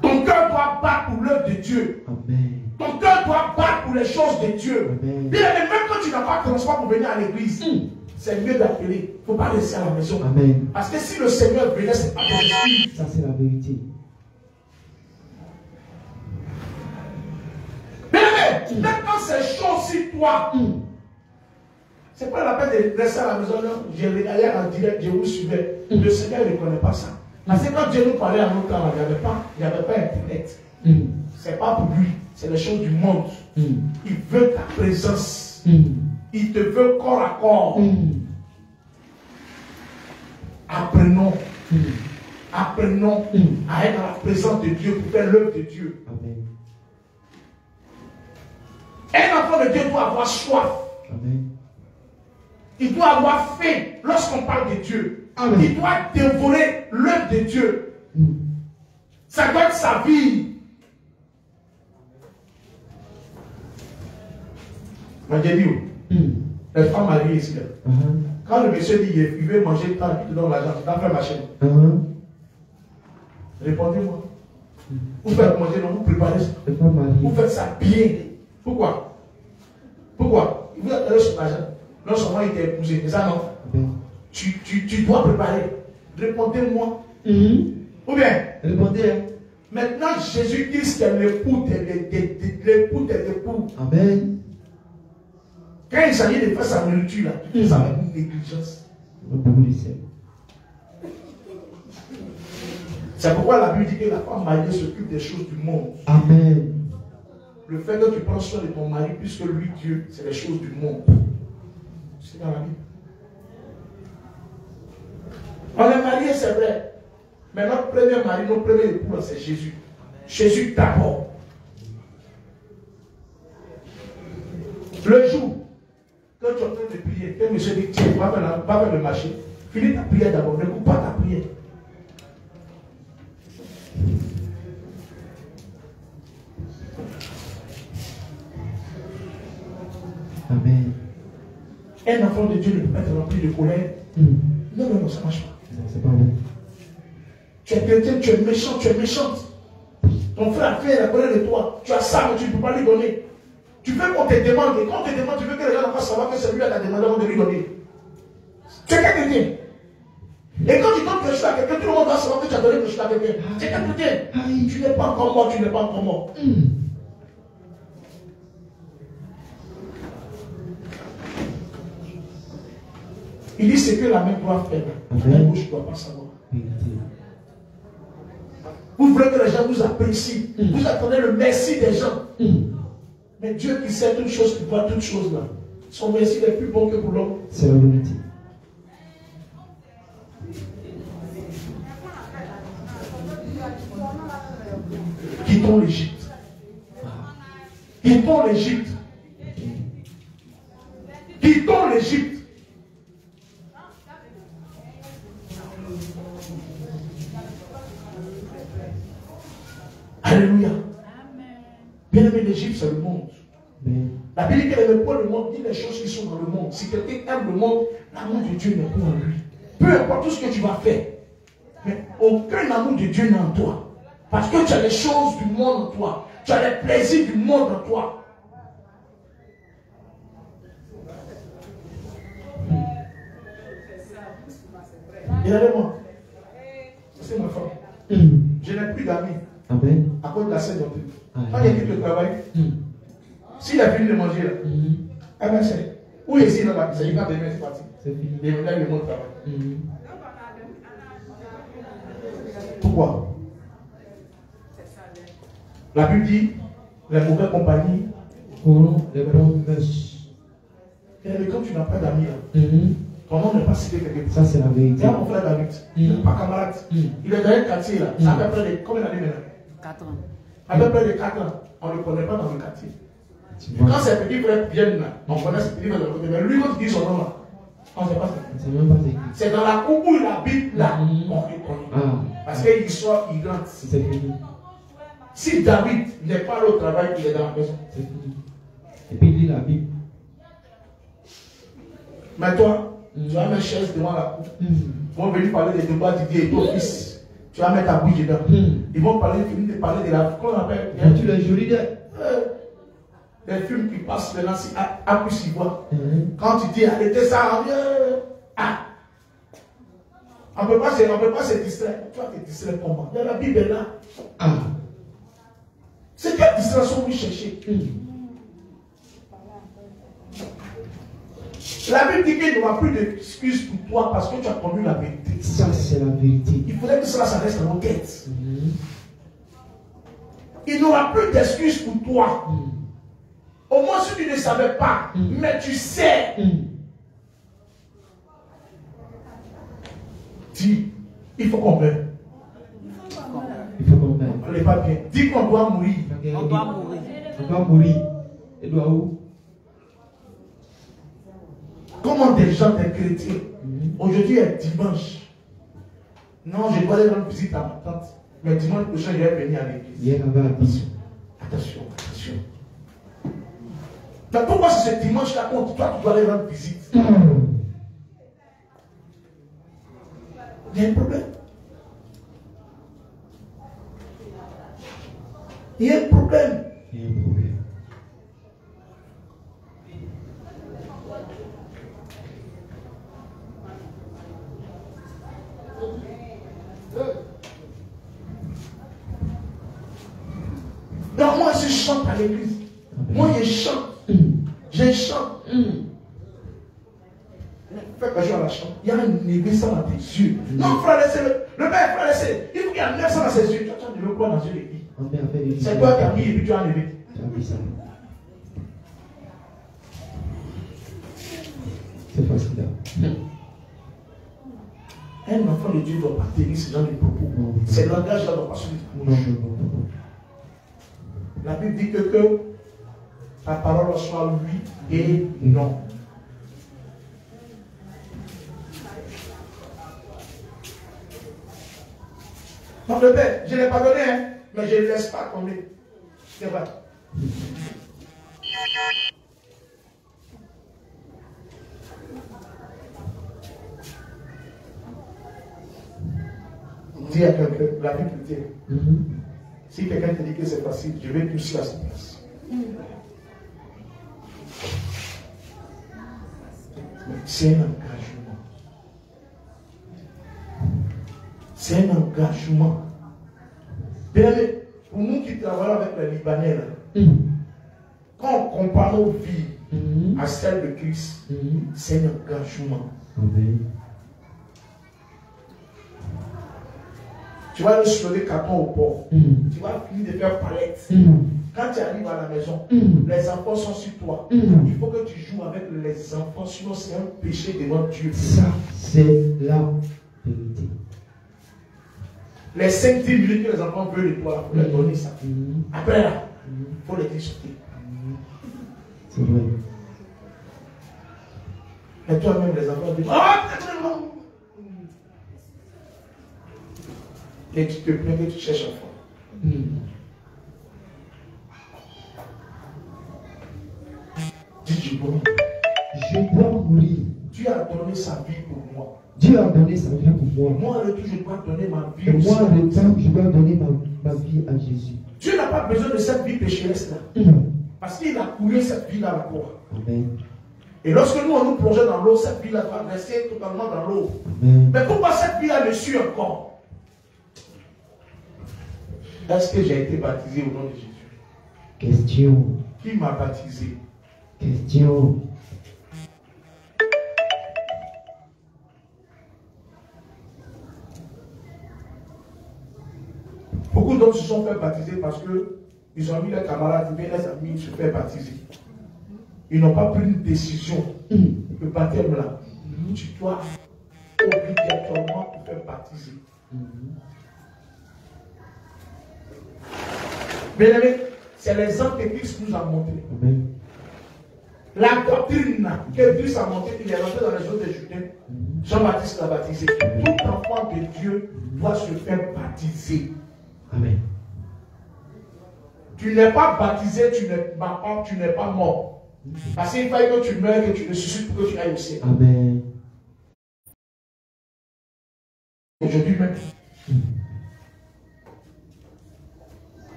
S1: Ton cœur doit battre pour l'œuvre de Dieu.
S2: Amen.
S1: Ton cœur doit battre pour les choses de Dieu.
S2: Amen.
S1: Bien, même quand tu n'as pas de transport pour venir à l'église, c'est mieux d'appeler. Il ne faut pas rester à la maison.
S2: Amen.
S1: Parce que si le Seigneur venait, c'est pas ton esprit.
S2: Ça, c'est la vérité.
S1: Bien, maintenant c'est chaud sur toi. C'est pas la peine de rester à la maison. J'ai regardé en direct, je vous suivais. Le Seigneur ne connaît pas ça. Parce que quand Dieu nous parlait en notre temps, il n'y avait pas Internet. C'est pas pour lui, c'est les choses du monde. Il veut ta présence. Il te veut corps à corps. Apprenons. Apprenons à être dans la présence de Dieu pour faire l'œuvre de Dieu.
S2: Amen.
S1: Un enfant de Dieu doit avoir soif.
S2: Amen.
S1: Il doit avoir faim lorsqu'on parle de Dieu.
S2: Amen.
S1: Il doit dévorer l'œuvre de Dieu. Ça doit être sa vie. Moi j'ai dit, les femmes mariées ici, là. Quand le monsieur dit il veut manger tant, il te donne l'argent, tu dois faire ma chaîne. Répondez-moi. Vous faites manger, non, vous préparez ça. Vous faites ça bien. Pourquoi? Pourquoi? Il vous a donné son argent. Non seulement il t'a épousé, mais ça non. Tu dois préparer. Répondez-moi. Ou bien?
S2: Répondez.
S1: Maintenant, Jésus-Christ est l'époux des époux.
S2: Amen.
S1: Quand il s'agit de faire sa nourriture, là, tu fais ça avec une négligence.
S2: Beaucoup de sel.
S1: C'est pourquoi la Bible dit que la femme mariée s'occupe des choses du monde.
S2: Amen.
S1: Le fait que tu prends soin de ton mari, puisque lui, Dieu, c'est les choses du monde. C'est dans la Bible. On est marié, c'est vrai. Mais notre premier mari, notre premier époux, c'est Jésus. Jésus d'abord. Le jour que tu es en train de prier, que monsieur dit, tiens, va faire le marché, finis ta prière d'abord, ne coupe pas ta prière. Un enfant de Dieu ne peut pas être rempli de colère. Non, non, non, ça ne marche pas.
S2: C'est pas bon.
S1: Tu es chrétien, tu es méchant, tu es méchante. Ton frère a fait la colère de toi. Tu as ça, mais tu ne peux pas lui donner. Tu veux qu'on te demande, et quand on te demande, tu veux que les gens n'ont pas savoir que c'est lui qui t'a demandé avant de lui donner. Tu es quelqu'un. Et quand tu donnes quelque chose à quelqu'un, tout le monde va savoir que tu as donné quelque chose à quelqu'un. Tu es quelqu'un. Tu n'es pas encore mort, tu n'es pas encore mort. Il dit ce que la main doit faire, la bouche ne doit pas savoir. Vous voulez que les gens vous apprécient. Vous attendez le merci des gens. Mais Dieu qui sait toutes choses, qui voit toutes choses là. Son merci est plus bon que pour l'homme.
S2: C'est la vérité.
S1: Quittons l'Égypte. Quittons l'Égypte. Quittons l'Égypte. Alléluia. Bien aimé, l'Égypte, c'est le monde. La Bible dit qu'elle n'aime pas le monde, dit les choses qui sont dans le monde. Si quelqu'un aime le monde, l'amour de Dieu n'est pas en lui. Peu importe tout ce que tu vas faire, mais aucun amour de Dieu n'est en toi. Parce que tu as les choses du monde en toi. Tu as les plaisirs du monde en toi. Regardez-moi. C'est ma femme. Je n'ai plus d'amis.
S2: Amen.
S1: À cause de la scène d'entrée. Quand il quitte le travail, s'il a fini de manger là, eh bien c'est. Où est-il dans la maison? Il va demain, c'est parti.
S2: C'est fini.
S1: Et là, il monte travail. Pourquoi? La Bible dit les mauvaises compagnies.
S2: Les bonnes mœurs.
S1: Et quand tu n'as pas d'amis là, ton nom n'est pas cité quelque part.
S2: Ça, c'est la vérité.
S1: Il y a mon frère David. Il n'est pas camarade. Il est dans un quartier là. Ça fait près de combien d'années maintenant? 4 ans. À peu près de 4 ans. On ne le connaît pas dans le quartier. Quand ses petits frères viennent là, on connaît ses petits frères de l'autre côté. Mais lui, quand il dit son nom là, on ne sait pas. C'est dans la cour où il habite là qu'on reconnaît. Parce qu'il sort, il rentre.
S2: C'est fini.
S1: Si David n'est pas allé au travail, il est dans la maison.
S2: C'est fini. Et puis il lit la Bible.
S1: Mais toi, tu vas mettre chaise devant la cour. Ils vont venir parler des débats Didier et ton fils. Tu vas mettre ta bouche dedans. Ils vont finir de parler de la. Qu'on appelle.
S2: Tu les jolies
S1: les films qui passent maintenant, c'est à plus y voir. Quand tu dis arrêtez ça, on ne peut pas se distraire. Tu vas te distraire comment? La Bible est là. C'est quelle distraction vous cherchez? La Bible dit qu'il n'y aura plus d'excuses pour toi parce que tu as connu la vérité.
S2: Ça, c'est la vérité.
S1: Il faudrait que cela ça reste dans nos têtes. Il n'y aura plus d'excuses pour toi. Au moins si tu ne savais pas, mais tu sais. Dis, il faut qu'on meure.
S2: Il faut qu'on meure.
S1: On n'est pas bien. Dis qu'on doit mourir.
S3: On doit mourir.
S2: On doit mourir. Et doit où?
S1: Comment des gens, des chrétiens, aujourd'hui est dimanche. Non, je dois aller rendre visite à ma tante. Mais dimanche prochain, je vais venir à l'église.
S2: Hier, on va
S1: Attention. Mais pourquoi c'est ce dimanche-là qu'on toi, tu dois aller rendre visite? Il y a un problème. Il y a un problème. Donc moi je chante à l'église. Moi je chante. Je chante. Fais que je la chante. Il y a un église dans tes yeux. Non, frère, laissez-le. Le père, frère, laissez-le. Il faut qu'il y ait un 900 dans ses yeux. Tu as enlevé quoi dans une église? C'est toi qui as mis et puis tu as enlevé.
S2: C'est facile.
S1: Un enfant de Dieu ne doit pas tenir ce genre de propos. C'est le langage là ne doit pas suivre. La Bible dit que ta parole soit oui et non. Donc le père, je ne l'ai pas donné, hein, mais je ne le laisse pas tomber. C'est vrai. dis à quelqu'un, la vie chrétienne, si quelqu'un te dit que c'est facile, je vais tout cela à sa place. C'est un engagement. C'est un engagement. Bien aimé, pour nous qui travaillons avec les Libanais, là, quand on compare nos vies à celle de Christ, c'est un engagement.
S2: Amen.
S1: Tu vas aller sur le carton au port. Tu vas finir de faire palette. Quand tu arrives à la maison, les enfants sont sur toi. Il faut que tu joues avec les enfants, sinon c'est un péché devant Dieu.
S2: Ça, c'est la vérité.
S1: Les 5-10 minutes que les enfants veulent de toi, il faut leur donner ça. Après là, il faut les discuter.
S2: C'est vrai.
S1: Et toi-même, les enfants disent, ah, non. Et tu te plains que tu cherches un enfant. Dis, je dois mourir. Dieu a donné sa vie pour moi.
S2: Dieu a donné sa vie pour moi.
S1: Moi, le tout, je dois donner ma vie.
S2: Et moi, le temps, je dois donner ma vie à Jésus.
S1: Dieu n'a pas besoin de cette vie pécheresse-là. Parce qu'il a coulé cette vie-là à la croix.
S2: Amen.
S1: Et lorsque nous, on nous plongeait dans l'eau, cette vie-là va rester totalement dans l'eau. Mais pourquoi cette vie-là me suit encore? Est-ce que j'ai été baptisé au nom de Jésus?
S2: Question.
S1: Qui m'a baptisé?
S2: Question.
S1: Beaucoup d'autres se sont fait baptiser parce qu'ils ont mis leurs camarades, mais les amis se faire baptiser. Ils n'ont pas pris une décision. Le baptême là, tu dois obligatoirement te faire baptiser. Bien aimé, c'est l'exemple que Christ nous a montré.
S2: Amen.
S1: La doctrine que Christ a montré, il est rentré dans les eaux de Judée. Jean-Baptiste l'a baptisé. Tout enfant de Dieu doit se faire baptiser.
S2: Amen.
S1: Tu n'es pas baptisé, tu n'es pas mort. Parce qu'il fallait que tu meurs, que tu ressuscites pour que tu ailles au ciel.
S2: Amen.
S1: Aujourd'hui même.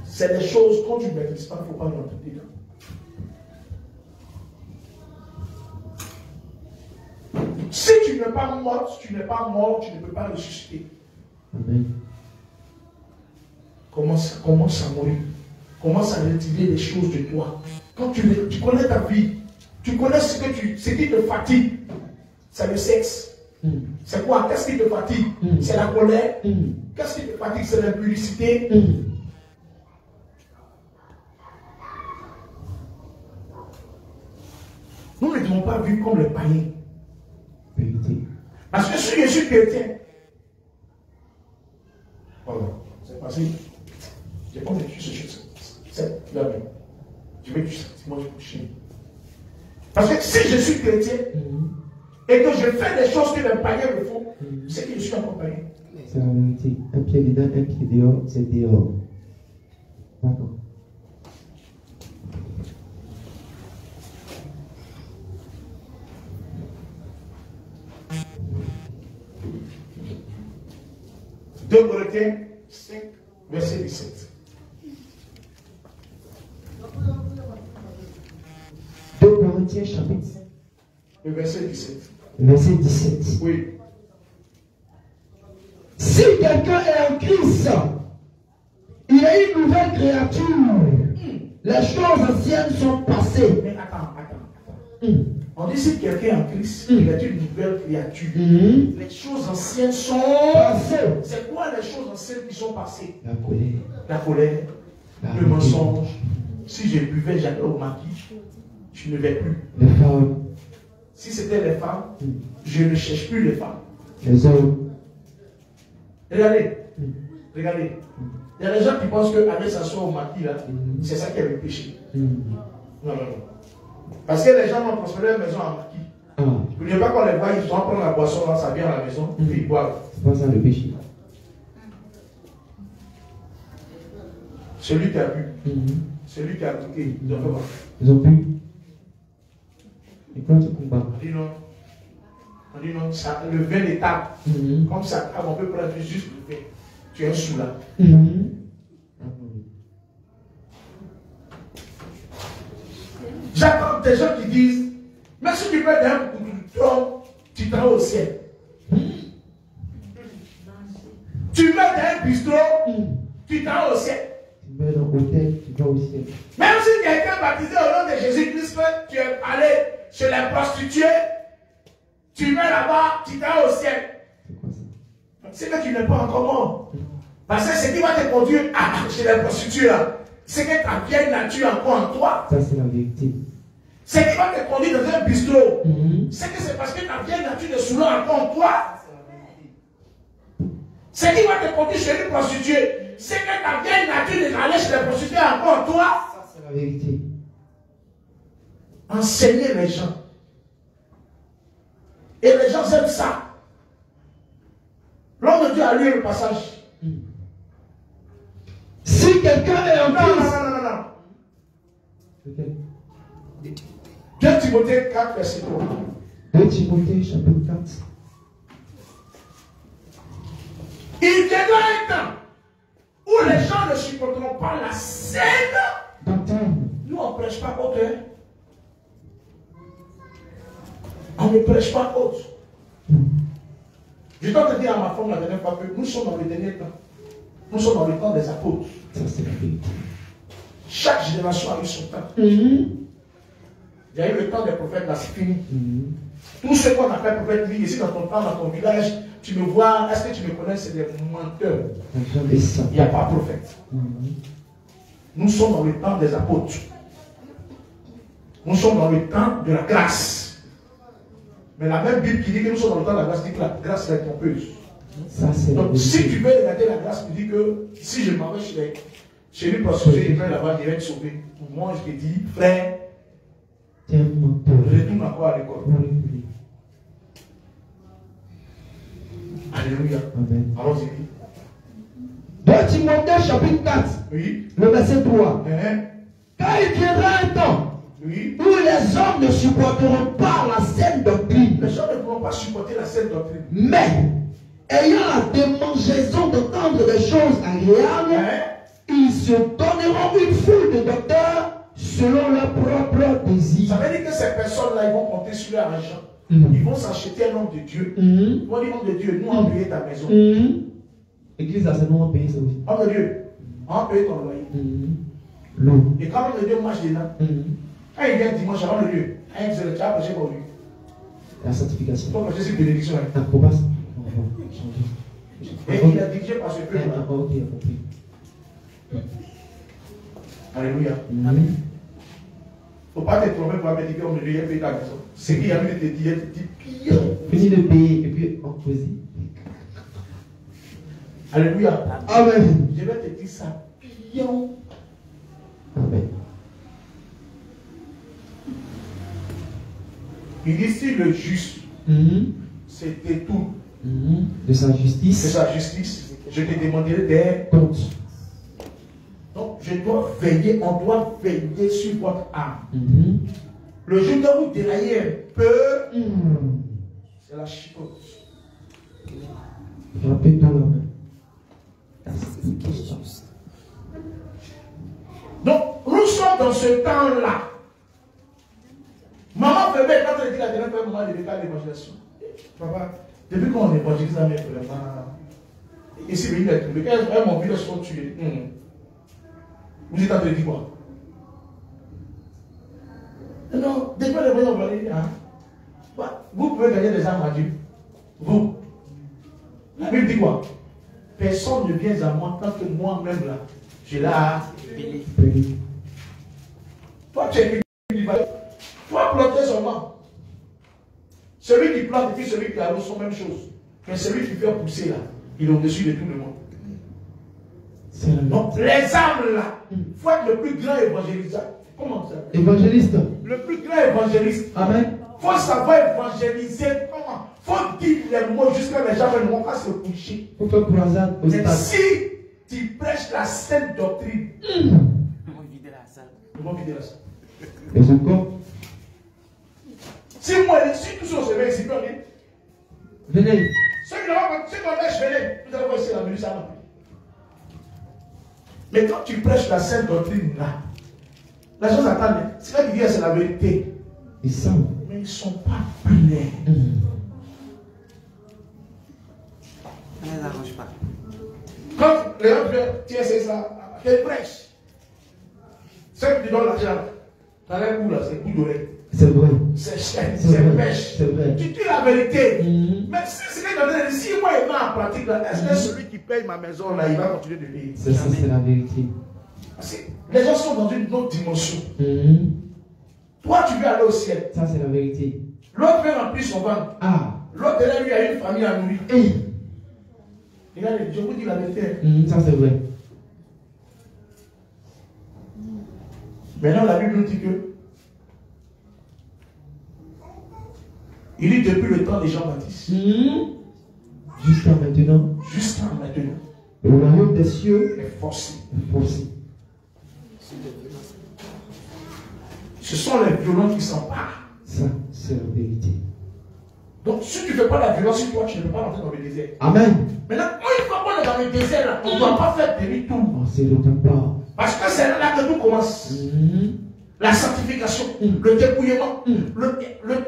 S1: C'est des choses, quand tu ne maîtrises pas, il ne faut pas rentrer dedans. Si tu n'es pas mort, tu ne peux pas ressusciter.
S2: Amen.
S1: Commence à mourir. Commence à retirer les choses de toi. Quand tu connais ta vie, tu connais ce qui te fatigue. C'est le sexe. C'est quoi? Qu'est-ce qui te fatigue? C'est la colère. Qu'est-ce qui te fatigue? C'est l'impudicité. Nous ne devons pas vivre comme les païens. Parce que si je suis chrétien, voilà, c'est passé. J'ai pas vécu ce chose. C'est la vie. Je vais du sentiment de coucher. Parce que si je suis chrétien et que je fais des choses que les païens me font, c'est que je suis encore païen.
S2: C'est la vérité. Un pied dedans, un pied dehors, c'est dehors. D'accord.
S1: Deux Corinthiens 5, verset 17.
S2: 2 Corinthiens chapitre 5.
S1: Le verset 17.
S2: Verset 17.
S1: Oui.
S2: Si quelqu'un est en Christ, il est une nouvelle créature. Les choses anciennes sont passées.
S1: Mais attends. On dit si quelqu'un est en Christ, il est une nouvelle créature. Les choses anciennes sont passées. C'est quoi les choses anciennes qui sont passées? La colère, le mensonge. Si je buvais, j'allais au maquis, je ne vais plus.
S2: Les femmes.
S1: Si c'était les femmes, je ne cherche plus les femmes.
S2: Les hommes.
S1: Regardez. Il y a des gens qui pensent qu'aller s'asseoir au maquis, là, c'est ça qui est le péché. Non. Parce que les gens ont transféré la maison en maquis. Vous ne voulez pas qu'on les voit, ils vont prendre la boisson, là, ça vient à la maison, puis ils boivent.
S2: C'est pas ça le péché.
S1: Celui qui a bu, celui qui a goûté, ils ont fait quoi?
S2: Ils ont bu. Et quand tu combats?
S1: On dit non. On dit non, ça, le vin est table. Comme ça, on peut prendre juste le vin. Tu es sous là. J'attends des gens qui disent, mais si tu mets d'un coup de tronc, tu t'en vas au ciel. Tu mets dans un bistrot, tu t'en vas au ciel.
S2: Tu mets dans l'hôtel, tu vas au ciel.
S1: Même si quelqu'un baptisé au nom de Jésus-Christ, tu es allé chez les prostituées, tu mets là-bas, tu t'en vas au ciel. C'est que tu n'es pas encore mort. Parce que ce qui va te conduire chez les prostituées, c'est que ta vieille nature est encore en toi.
S2: Ça, c'est la vérité.
S1: Ce qui va te conduire dans un bistrot, c'est que c'est parce que ta vieille nature de souvent encore en toi. Ce qui va te conduire chez une prostituée, c'est que ta vieille nature d'aller chez les prostituées encore en toi.
S2: Ça, c'est la vérité.
S1: Enseigner les gens. Et les gens aiment ça. L'homme de Dieu a lu le passage.
S2: Si quelqu'un est en Christ.
S1: Non. 2 Timothée 4, verset 3.
S2: 2 Timothée, chapitre 4.
S1: Il viendra un temps où les gens ne supporteront pas la saine doctrine. Nous, on ne prêche pas autre. On ne prêche pas autre. Je dois te dire à ma femme la dernière fois que nous sommes dans le dernier temps. Nous sommes dans le temps des apôtres.
S2: Ça, c'est la vérité.
S1: Chaque génération a eu son temps. Il y a eu le temps des prophètes, là, c'est fini. Tout ce qu'on appelle prophète, lui, ici dans ton temps, dans ton village, tu me vois, est-ce que tu me connais, c'est des menteurs. Il n'y a pas de prophète. Nous sommes dans le temps des apôtres. Nous sommes dans le temps de la grâce. Mais la même Bible qui dit que nous sommes dans le temps de la grâce dit que la grâce est trompeuse. Donc si tu veux regarder la grâce, tu dis que si je m'en vais chez lui prostituée, il va là-bas, il va être sauvé. Moi, je te dis, frère, retourne encore à l'école. Alléluia.
S2: Amen.
S1: Allons-y.
S2: 2 Timothée chapitre 4.
S1: Oui.
S2: Le verset 3.
S1: Car
S2: il viendra un temps où les hommes ne supporteront pas la saine doctrine.
S1: Les gens ne pourront pas supporter la saine doctrine.
S2: Mais, ayant la démangeaison d'entendre des choses agréables, ils se donneront une foule de docteurs selon leur propre désir.
S1: Ça veut dire que ces personnes-là, ils vont compter sur leur argent. Ils vont s'acheter un homme de Dieu. Ils vont dire, homme de Dieu, nous on paye ta maison.
S2: L'église, là, c'est nous on paye ça aussi.
S1: Homme de Dieu, on paye ton loyer. Et quand l'homme de Dieu marche dedans, quand il vient dimanche, homme de Dieu, il dit, tu as prêché pour lui.
S2: La certification.
S1: Tu peux prêcher sur bénédiction.
S2: Approbation.
S1: Et il a dirigé par ce peuple.
S2: Ok, compris.
S1: Alléluia. Il ne faut pas te tromper pour me dire qu'on me dit payer ta maison. Ce qu'il y a eu de te dire, il te dit pire.
S2: Fini de payer et puis on choisit.
S1: Alléluia.
S2: Amen.
S1: Je vais te dire ça. Pion.
S2: Amen.
S1: Il dit si le juste se détourne
S2: de sa justice,
S1: je te demanderai des comptes. Donc, on doit veiller sur votre âme. Le jour où vous déraillez un peu, c'est la chicote.
S2: Frappez tout la main.
S1: Donc, nous sommes dans ce temps-là. Maman bébé, quand elle dit la dernière fois, maman, il déclare l'évangélisation. Papa, depuis qu'on évangélise la mère, vraiment. Ici, il est tombé. Quand mon village sont tués. Vous êtes en train de dire quoi? Non, depuis l'évangile, on va dire, vous pouvez gagner des âmes à Dieu. Vous. La Bible dit quoi? Personne ne vient à moi tant que moi-même là, je l'ai appelé. Toi, tu es venu. Toi, planter seulement. Celui qui plante et puis celui qui arrose sont même chose. Mais celui qui fait pousser là, il est au-dessus de tout le monde. Donc, les âmes là, il faut être le plus grand évangéliseur. Comment ça?
S2: Évangéliste.
S1: Le plus grand évangéliste.
S2: Amen.
S1: Il faut savoir évangéliser. Comment? Il faut dire les mots jusqu'à les gens ne vont pas se coucher.
S2: Il faut faire croisade au stade.
S1: Si tu prêches la sainte doctrine,
S3: Ils vont vider la salle.
S1: ils vont vider la salle.
S2: Et encore.
S1: Si moi, si tous on se met ici,
S2: Venez.
S1: Ceux qui prêchent, venez. Vous allez voir ici la venue, ça va. Mais quand tu prêches la sainte doctrine là, les gens attendent. C'est là qu'ils disent c'est la vérité.
S2: Ils sont.
S1: Mais ils ne sont pas pleins.
S3: Ça ne les arrange pas.
S1: Quand les gens viennent, tiens, c'est ça, quelle prêche. Ceux qui donnent l'argent, dans les coups là, c'est coup d'oreille.
S2: C'est vrai.
S1: C'est chaîne, c'est pêche.
S2: C'est vrai.
S1: Tu dis la vérité. Mais si moi il m'a en pratique là, est-ce que celui qui paye ma maison là, il va continuer de payer?
S2: C'est ça, c'est la vérité.
S1: Parce que les gens sont dans une autre dimension. Toi, tu veux aller au ciel.
S2: Ça, c'est la vérité.
S1: L'autre veut remplir son ventre.
S2: Ah.
S1: L'autre derrière lui a une famille à nourrir.
S2: Hey.
S1: Regardez, je vous dis la vérité.
S2: Ça, c'est vrai.
S1: Maintenant, la Bible nous dit que il dit depuis le temps des Jean-Baptiste.
S2: Jusqu'à maintenant.
S1: Jusqu'à maintenant.
S2: Le royaume des cieux
S1: est forcé.
S2: Forcé.
S1: Ce sont les violents qui s'emparent.
S2: Ça, c'est la vérité.
S1: Donc, si tu ne fais pas la violence sur toi, tu ne peux pas rentrer dans le désert.
S2: Amen.
S1: Maintenant, une fois qu'on est dans le désert, là, on ne doit pas faire demi-tour.
S2: On ne se retourne pas.
S1: Parce que c'est là que tout commence. La sanctification, le dépouillement,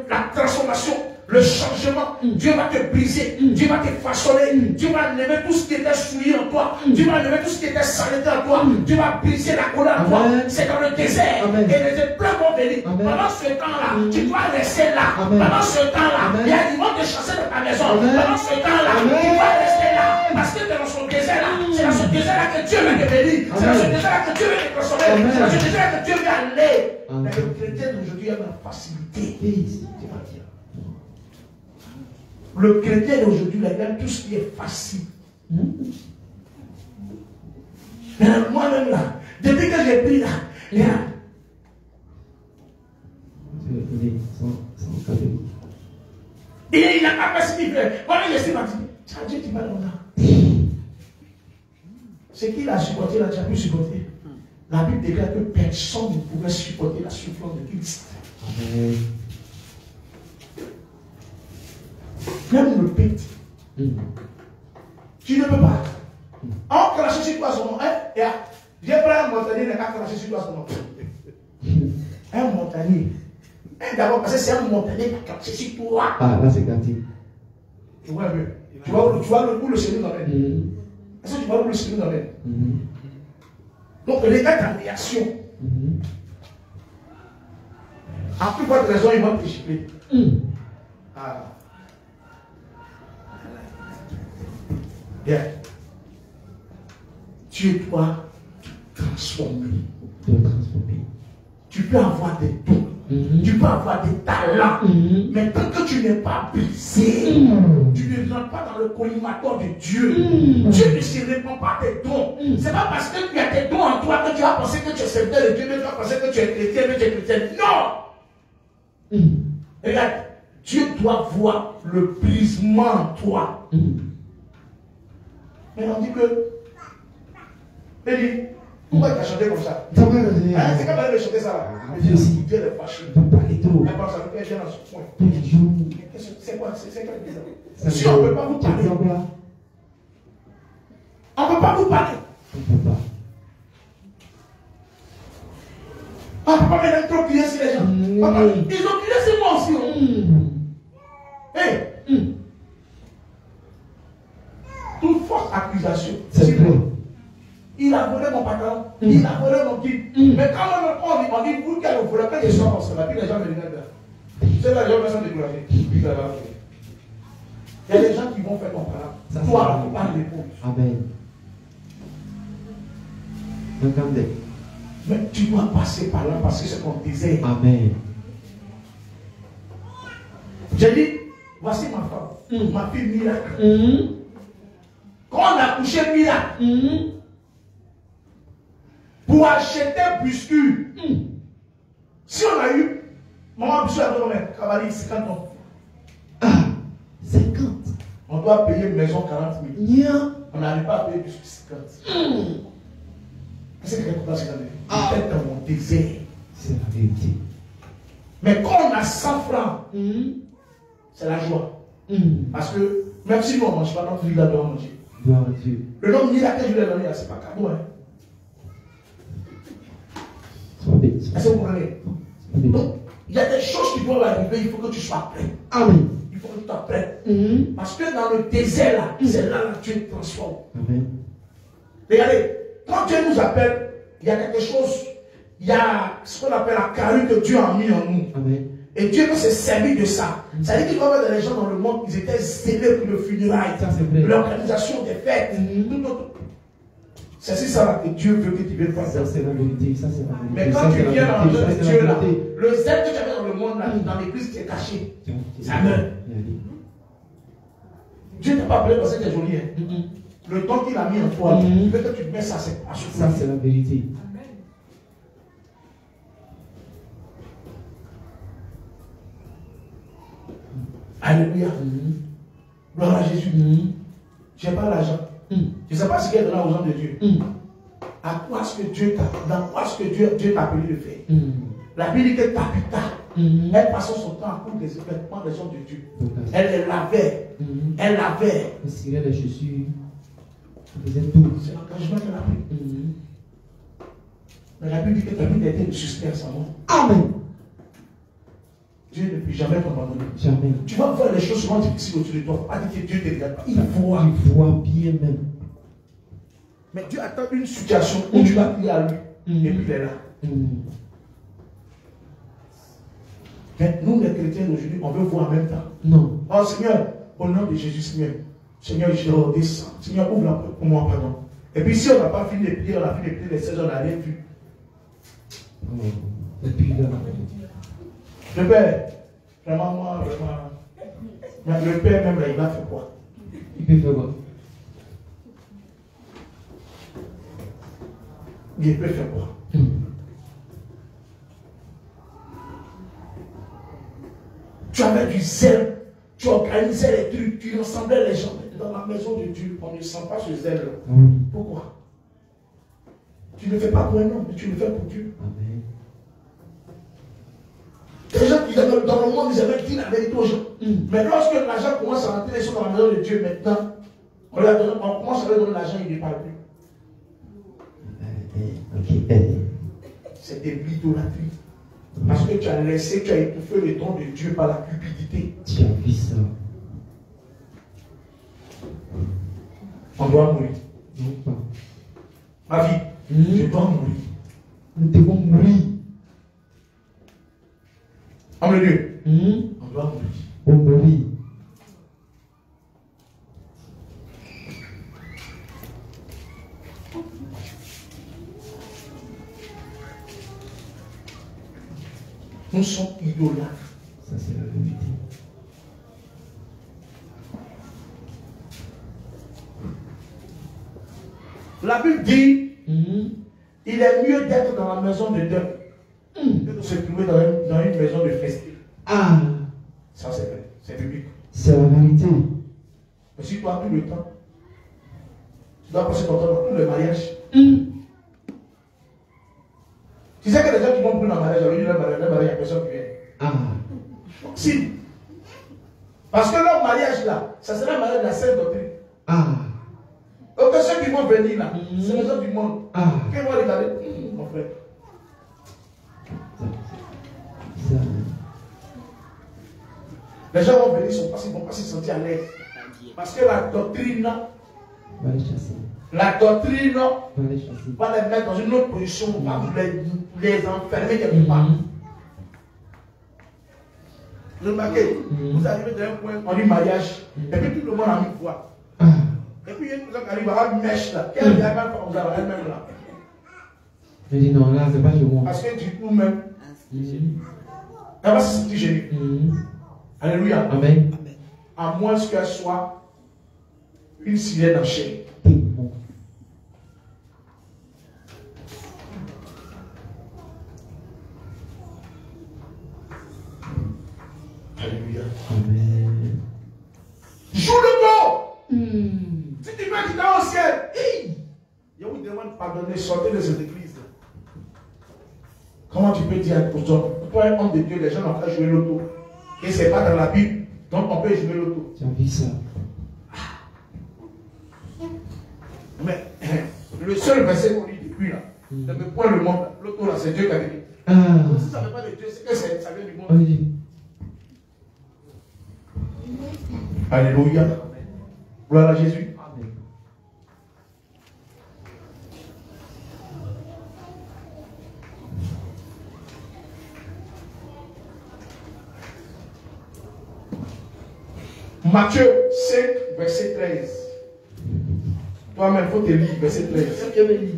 S1: la transformation, le changement. Dieu va te briser, Dieu va te façonner, Dieu va enlever tout ce qui était souillé en toi, Dieu va enlever tout ce qui était saleté en toi, Dieu va briser la colère en toi. C'est dans le désert.
S2: Amen.
S1: Et les épreuves vont venir. Pendant ce temps-là, tu dois rester là. Pendant ce temps-là, ils vont te chasser de ta maison. Pendant ce temps-là, tu dois rester là. Parce que tu es dans son désert-là. C'est dans ce désert-là que Dieu veut te bénir. C'est dans ce désert-là que Dieu veut te transformer. C'est dans ce désert-là que Dieu veut aller. Mais le chrétien d'aujourd'hui a la facilité. Le chrétien d'aujourd'hui, il aime tout ce qui est facile. Mais moi-même là, depuis que j'ai pris là, il n'a pas facile. Voilà, il est parti. Dieu tu vas là. Ce qu'il a supporté là, tu as pu supporter. La Bible déclare que personne ne pouvait supporter la souffrance de Christ.
S2: Amen.
S1: Même le petit. Tu ne peux pas. On crache sur toi son nom. J'ai pris un montagnier, il n'a qu'à cracher sur toi son nom. Un montagnier. D'abord, parce que c'est un montagnier qui a craché sur toi.
S2: Ah, là c'est gâté.
S1: Tu vois mieux. Tu vois où le Seigneur nous amène. Est-ce que tu vois où le Seigneur nous amène? Donc, l'état de réaction. En plus forte raison, ils vont te gifler. Ah. Bien. Tu dois te transformer. Tu peux avoir des dons. Tu peux avoir des talents. Mais tant que tu n'es pas brisé, tu ne rentres pas dans le collimateur de Dieu. Dieu ne se répand pas tes dons. C'est pas parce que tu as tes dons en toi que tu vas penser que tu es serviteur de Dieu, mais tu vas penser que tu es chrétien, mais tu es chrétien. Non! Regarde, Dieu doit voir le brisement en toi. Mais on dit que. Eddie, pourquoi tu as chanté comme ça? C'est quand même de chanter ça là. Dieu est fâché. Mais par ça, tu es dans ce point. C'est quoi? C'est quoi ça? Si on ne peut pas vous parler. On ne peut pas vous parler. On ne peut pas mettre trop crier sur les gens. Ils ont crié sur moi aussi. Hey! Toute forte accusation.
S2: C'est vrai.
S1: Il a volé mon pantalon, il a volé mon guide. Mais quand on dit, vous qui avez volé, quand les gens sont là, puis les gens me regardent. C'est là, les gens sont découragés. Il y a des gens qui vont faire ton parent. Toi, tu parles des pauvres.
S2: Amen.
S1: Mais tu dois passer par là parce que c'est ton désir.
S2: Amen.
S1: J'ai dit, voici ma femme, ma fille miracle. Quand on a couché miracle, pour acheter biscuit, si on a eu, maman biscuit a donné cavalier 50 ans.
S2: Ah, 50.
S1: On doit payer maison 40 000. On n'arrive pas à payer biscuit 50. Qu'est-ce que quelqu'un passe dans le dans mon désert.
S2: C'est la vérité.
S1: Mais quand on a 100 francs, c'est la joie. Parce que même si nous on ne mange pas, notre vie là doit manger.
S2: Gloire à Dieu.
S1: Le nombre de miracles que je lui ai donné, c'est pas cadeau. Hein.
S2: Sois béni.
S1: Est-ce que vous comprenez? Donc, il y a des choses qui doivent arriver, il faut que tu sois prêt.
S2: Amen.
S1: Il faut que tu sois prêt. Parce que dans le désert là, c'est là que Dieu te transforme.
S2: Amen.
S1: Regardez, quand Dieu nous appelle, il y a quelque chose, il y a ce qu'on appelle la carrure que Dieu a mis en nous.
S2: Amen.
S1: Et Dieu veut se servir de ça. Ça veut dire qu'il va y avoir des gens dans le monde qui étaient zélés pour le funérail,
S2: Ça, c'est vrai.
S1: l'organisation des fêtes. C'est ça là que Dieu veut que tu viennes faire.
S2: Ça, c'est la vérité. Ça, c'est la vérité.
S1: Mais quand
S2: Ça,
S1: tu
S2: c'est la
S1: viens dans
S2: vérité.
S1: l'œuvre
S2: Ça,
S1: de
S2: c'est
S1: Dieu
S2: la
S1: là,
S2: vérité.
S1: le zèle que tu avais dans le monde là, dans l'église qui est caché, ça meurt. Dieu ne t'a pas appelé parce que tu es joli. Hein. Le temps qu'il a mis en toi, il veut que tu mets ça, c'est à chaque
S2: Ça, c'est la vérité.
S1: Alléluia. Gloire à Jésus. Je n'ai pas l'argent. Je ne sais pas ce qu'il y a dans aux gens de Dieu. À quoi est-ce que Dieu t'a, dans quoi est-ce que Dieu t'a appelé de faire? La Bible dit que Tabitha, elle passait son temps à coudre des vêtements des gens de Dieu. Elle les lavait. Elle lavait.
S2: Elle cirait les chaussures. Elle faisait tout.
S1: C'est l'engagement qu'elle a pris. Mais la Bible dit que Tabitha était le suspect à sa mort.
S2: Amen.
S1: Dieu ne peut jamais t'abandonner.
S2: Jamais.
S1: Tu vas voir les choses souvent difficiles autour de toi. Pas dire que Dieu ne te regarde pas. Il voit.
S2: Il voit bien même.
S1: Mais Dieu attend une situation où tu vas crier à lui. Et puis il est là. Mais nous, les chrétiens d'aujourd'hui, on veut voir en même temps.
S2: Non.
S1: Oh Seigneur, au nom de Jésus, Seigneur. Seigneur, je redescends. Seigneur, ouvre la porte pour moi, pardon. Et puis si on n'a pas fini de prier, on a fini de prier les 16 heures, on n'a rien vu.
S2: Et puis là.
S1: Le Père, vraiment, moi, vraiment. Le Père même, là, il va faire quoi?
S2: Il peut faire quoi?
S1: Il peut faire quoi? Tu avais du zèle, tu organisais les trucs, tu rassemblais les gens. Dans la maison de Dieu, on ne sent pas ce zèle-là. Pourquoi? Tu ne le fais pas pour un homme, mais tu le fais pour Dieu.
S2: Amen.
S1: Les gens qui dans le monde, ils avaient dit la vérité aux gens. Mais lorsque l'argent commence à rentrer, ils sont dans la maison de Dieu maintenant. On commence à leur donner l'argent, il ne parle plus. C'est de l'idolâtrie. Parce que tu as laissé, tu as étouffé le don de Dieu par la cupidité.
S2: Tu as vu ça?
S1: On doit mourir.
S2: Non pas.
S1: Ma vie, je dois mourir.
S2: Nous devons mourir.
S1: Homme de Dieu, on doit mourir.
S2: On mourir.
S1: Nous sommes idolâtres.
S2: Ça, c'est la vérité.
S1: La Bible dit il est mieux d'être dans la maison de deuil que de se trouver dans une maison de festin.
S2: Ah,
S1: Ça, c'est vrai. C'est biblique.
S2: c'est la vérité.
S1: Mais si tu as tout le temps, tu dois passer ton temps dans tout le mariage. Tu sais que les gens qui vont pour le mariage, ils disent le mariage, il n'y a personne qui vient.
S2: Ah,
S1: Si. Parce que leur mariage là, ça sera le mariage de la sainte doctrine.
S2: ah,
S1: Donc ceux qui vont venir là, c'est les gens du monde.
S2: ah.
S1: Qui vont regarder, mon frère.
S2: Ça.
S1: Les gens vont venir, ils ne vont pas se sentir à l'aise. Parce que la doctrine,
S2: Va les chasser.
S1: la doctrine
S2: Va les chasser.
S1: va les mettre dans une autre position, va les enfermer quelque part. Remarquez, vous arrivez dans un point, on dit mariage, et puis tout le monde a mis foi.
S2: Ah,
S1: Et puis il y a une personne qui arrive à une mèche là, qui a bien même comme ça, elle-même là.
S2: je dis non, là, c'est pas chez moi.
S1: Parce que du coup même, elle va se sentir gênée. Alléluia.
S2: Amen.
S1: À moins qu'elle soit une sirène en chair.
S2: Démon.
S1: Alléluia.
S2: Amen.
S1: Joue le dos. Si tu veux qu'il est au ciel, je vous demande de pardonner, sortez de cette église. Comment tu peux dire aux hommes, toi un homme de Dieu, les gens n'ont pas joué l'auto. Et ce n'est pas dans la Bible, donc on peut jouer l'auto.
S2: Tu as vu ça?
S1: Mais le seul verset qu'on lit depuis là, ne me point le monde. L'autre là, c'est Dieu qui a dit.
S2: Ah.
S1: Si ça ne veut pas de Dieu, c'est que ça vient du monde.
S2: Oui.
S1: Alléluia. Gloire à Jésus.
S2: Amen.
S1: Matthieu 5, verset 13. Toi-même, il faut te lire, verset 13.
S2: Je me lis.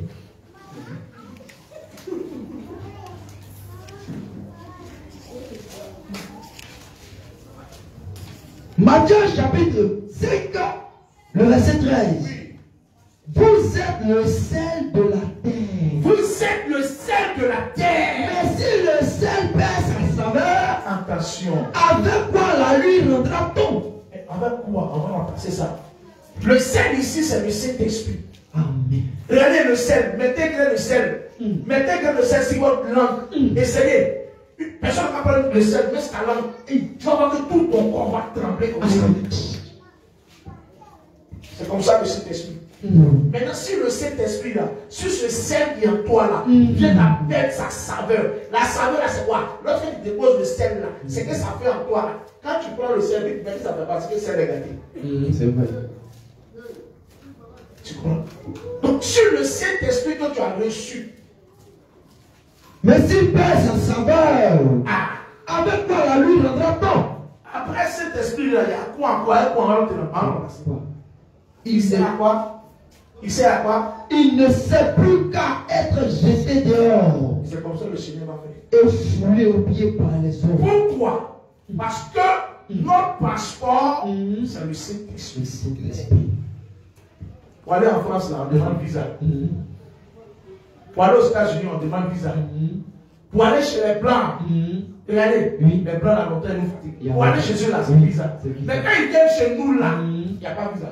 S2: Matthieu chapitre 5, le verset 13.
S1: Oui.
S2: Vous êtes le sel de la terre.
S1: Vous êtes le sel de la terre.
S2: Mais si le sel perd sa saveur,
S1: Attention.
S2: avec quoi la lui rendra-t-on?
S1: Avec quoi? On va passer ça. Le sel ici, c'est le Saint-Esprit.
S2: Amen.
S1: Regardez le sel. Mettez grain de sel. Mettez grain de sel sur votre langue. Essayez. Personne ne va prendre le sel, mais c'est ta langue. Tu vas voir que tout ton corps va trembler comme ça. C'est comme ça le Saint-Esprit. Maintenant, si le Saint-Esprit là, si ce sel qui est en toi là, vient à perdre sa saveur, la saveur là, c'est quoi? Lorsque tu déposes le sel là, c'est que ça fait en toi là. Quand tu prends le sel, tu mets que ça fait parce que le sel est gâté.
S2: C'est vrai.
S1: Tu comprends? Donc, sur le Saint-Esprit que tu as reçu,
S2: mais s'il perd sa saveur, avec quoi la lui rendra-t-on?
S1: après cet esprit-là, il y a quoi encore? Il sait à quoi? Il sait à quoi?
S2: Il ne sait plus qu'à être jeté dehors
S1: C'est comme ça que le Seigneur va faire.
S2: et foulé aux pieds par les hommes.
S1: Pourquoi? Parce que notre passeport, c'est le Saint-Esprit. Pour aller en France, là, on demande visa. Pour aller aux États-Unis, on demande visa. Pour aller chez les Blancs, regardez, les Blancs, là, longtemps, ils nous fatiguent. Pour aller chez eux, là, c'est visa. Mais quand ils viennent chez nous, là, il n'y a pas de visa.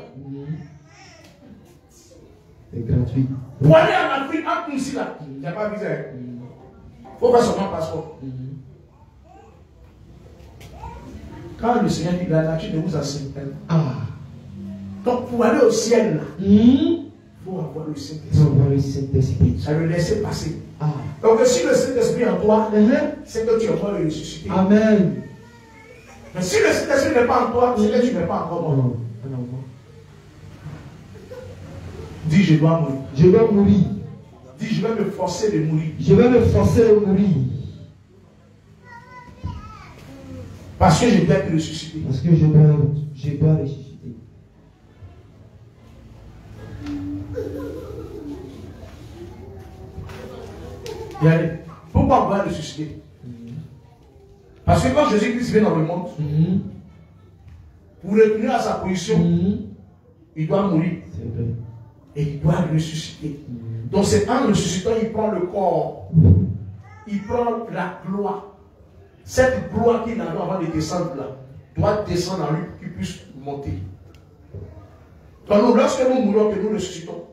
S2: C'est gratuit.
S1: Pour aller en Afrique, entre nous ici, là, il n'y a pas de visa. Il faut faire seulement passeport. Quand le Seigneur dit la nature ne vous assigne pas. Donc pour aller au ciel, là, il faut avoir le Saint-Esprit. Ça le laisser passer. Donc si le Saint-Esprit en toi, c'est que tu es encore ressuscité.
S2: Amen.
S1: Mais si le Saint-Esprit n'est pas en toi, c'est que tu n'es pas encore mort. Dis je dois mourir.
S2: Je dois mourir.
S1: Dis je vais me forcer de mourir.
S2: Je vais me forcer de mourir.
S1: Parce que je dois être ressuscité.
S2: Parce que je dois ressusciter.
S1: Regardez, pourquoi on doit ressusciter? Parce que quand Jésus-Christ vient dans le monde, pour retenir à sa position, il doit mourir. Et il doit ressusciter. Donc c'est en ressuscitant, il prend le corps. Il prend la gloire. Cette gloire qu'il a avant de descendre là, doit descendre en lui pour qu'il puisse monter. Donc nous, lorsque nous mourons, que nous ressuscitons,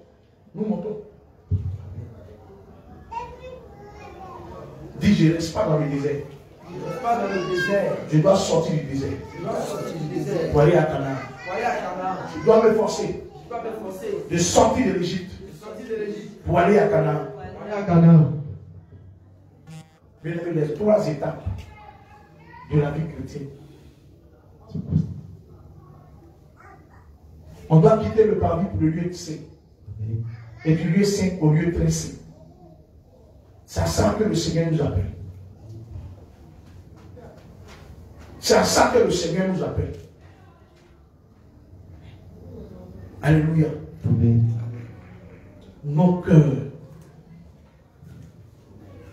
S1: nous montons. Dis, je ne reste pas dans le désert.
S2: Je ne reste pas dans le désert.
S1: Je dois sortir du désert.
S2: Je dois sortir du désert.
S1: Pour aller à Canaan. Je dois me forcer de sortir de l'Égypte. Pour aller à Canaan. Mais les 3 étapes de la vie chrétienne. On doit quitter le paradis pour le lieu saint. Et du lieu saint au lieu très saint. C'est à ça que le Seigneur nous appelle. C'est à ça que le Seigneur nous appelle. Alléluia.
S2: Amen.
S1: Nos cœurs.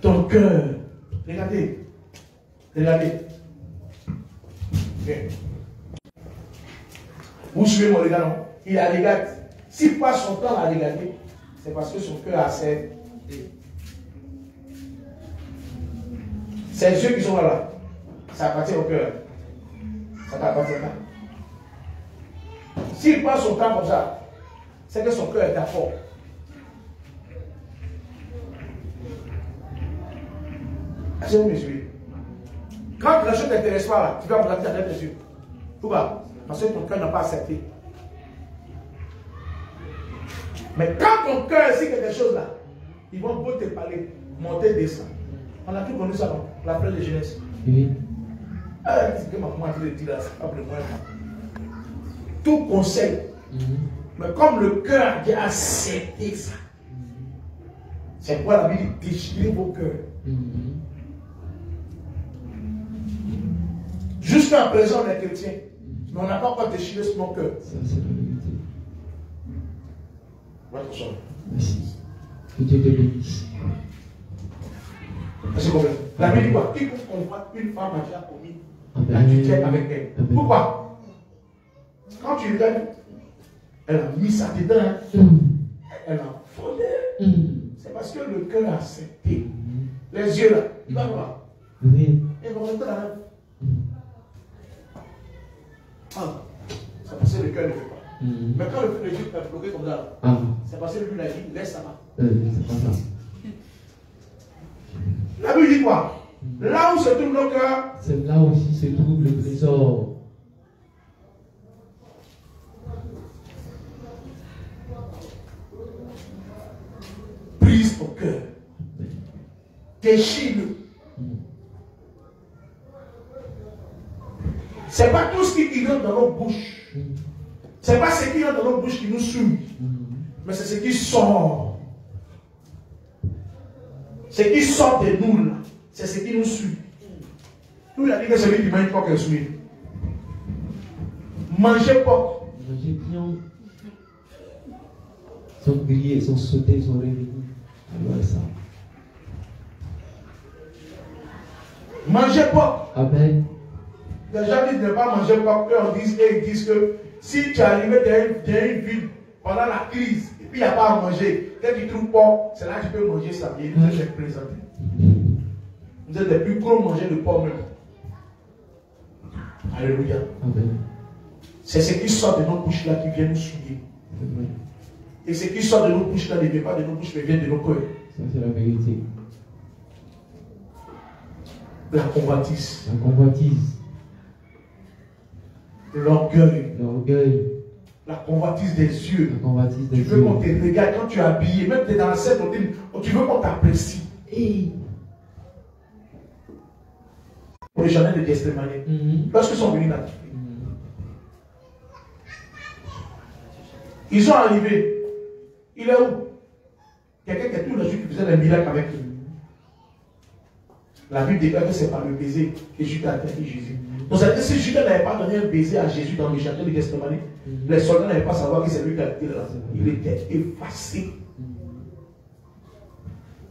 S1: Ton cœur. Regardez. Regardez. Bien. Vous suivez mon regard, non? Il a regardé. S'il passe son temps à regarder, c'est parce que son cœur a servi. C'est les yeux qui sont là. Ça appartient au cœur. Ça t'appartient pas. S'il passe son temps comme ça, c'est que son cœur est fort. Est-ce que vous me suivez? Quand la chose ne t'intéresse pas, là, tu vas regarder ta tête dessus. Pourquoi? Parce que ton cœur n'a pas accepté. Mais quand ton cœur est quelque chose là, ils vont beau te parler, monter, descendre. On a tout connu ça dans la fleur de jeunesse.
S2: Oui.
S1: C'est que maman a dit de dire là, c'est pas pour le moins. Tout conseil. Mais comme le cœur a accepté ça, c'est pourquoi la Bible dit déchirer vos cœurs. Jusqu'à présent, on est chrétiens, mais on n'a pas encore déchiré nos cœurs.
S2: Ça, c'est la vérité.
S1: Votre soeur.
S2: Merci. Que Dieu te bénisse.
S1: La Bible dit quoi? Quiconque combat une femme a déjà commis
S2: Amen.
S1: l'adultère avec elle.
S2: Amen.
S1: Pourquoi? Quand tu regardes, elle a mis ça dedans, elle a fondé. C'est parce que le cœur a accepté. Les yeux là, il va voir.
S2: Oui.
S1: Et vont rentrer là. C'est parce que le cœur ne veut pas. Mais quand le yeux est bloqué comme ça, c'est parce que lui l'a dit, laisse ça là.
S2: C'est pas ça.
S1: La Bible dit quoi? Là où se trouve nos cœurs,
S2: c'est là aussi se trouve le trésor.
S1: brise ton cœur. Déchire-le. Ce n'est pas tout ce qui rentre dans nos bouches. Ce n'est pas ce qui rentre dans nos bouches qui nous suit. Mais c'est ce qui sort. Ce qui sort de nous, là, c'est ce qui nous suit. Nous, il a dit que celui qui mange pas qu'il suit. Mangez pas.
S2: Mangez bien. Ils sont grillés, ils sont sautés, ils sont réveillés. Alors ça.
S1: Mangez pas.
S2: Amen.
S1: Les gens disent de ne pas manger pas. Ils disent que si tu es arrivé dans une ville pendant la crise, et puis il n'y a pas à manger, quand tu trouves pas, c'est là que tu peux manger ça. Et vous êtes présenté. Vous êtes les plus gros mangeurs de pommes. Alléluia.
S2: Amen.
S1: C'est ce qui sort de nos bouches là qui vient nous souiller. Et ce qui sort de nos bouches là ne vient pas de nos bouches, mais vient de nos cœurs.
S2: Ça, c'est la vérité.
S1: La convoitise.
S2: La convoitise.
S1: L'orgueil.
S2: L'orgueil.
S1: La convoitise des yeux.
S2: La convoitise des
S1: Tu
S2: yeux.
S1: veux qu'on te regarde quand tu es habillé, même tu es dans la scène, tu veux qu'on t'apprécie.
S2: Hey.
S1: Pour les jardins de Gethsémane, lorsqu'ils sont venus là, ils sont arrivés. Il est où? Quelqu'un qui est tout le jour qui faisait des miracles avec eux. La Bible déclare que c'est par le baiser que Judas a trahi Jésus. Donc ça veut dire que si Judas n'avait pas donné un baiser à Jésus dans le jardin de Gethsémane, les soldats n'avaient pas savoir que c'est lui qui a été là. Il était effacé.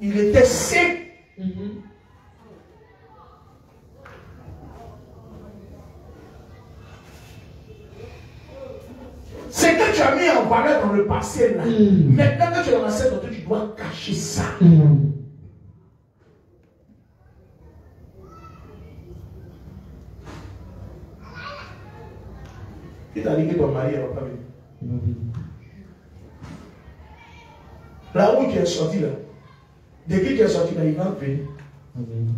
S1: Il était sec. C'est que tu as mis en valeur dans le passé là. Maintenant que tu es dans la scène, tu dois cacher ça. Qui t'a dit que ton mari ne va pas venir? Là où tu es sorti là, dès que tu es sorti là, il va venir.
S2: Amen.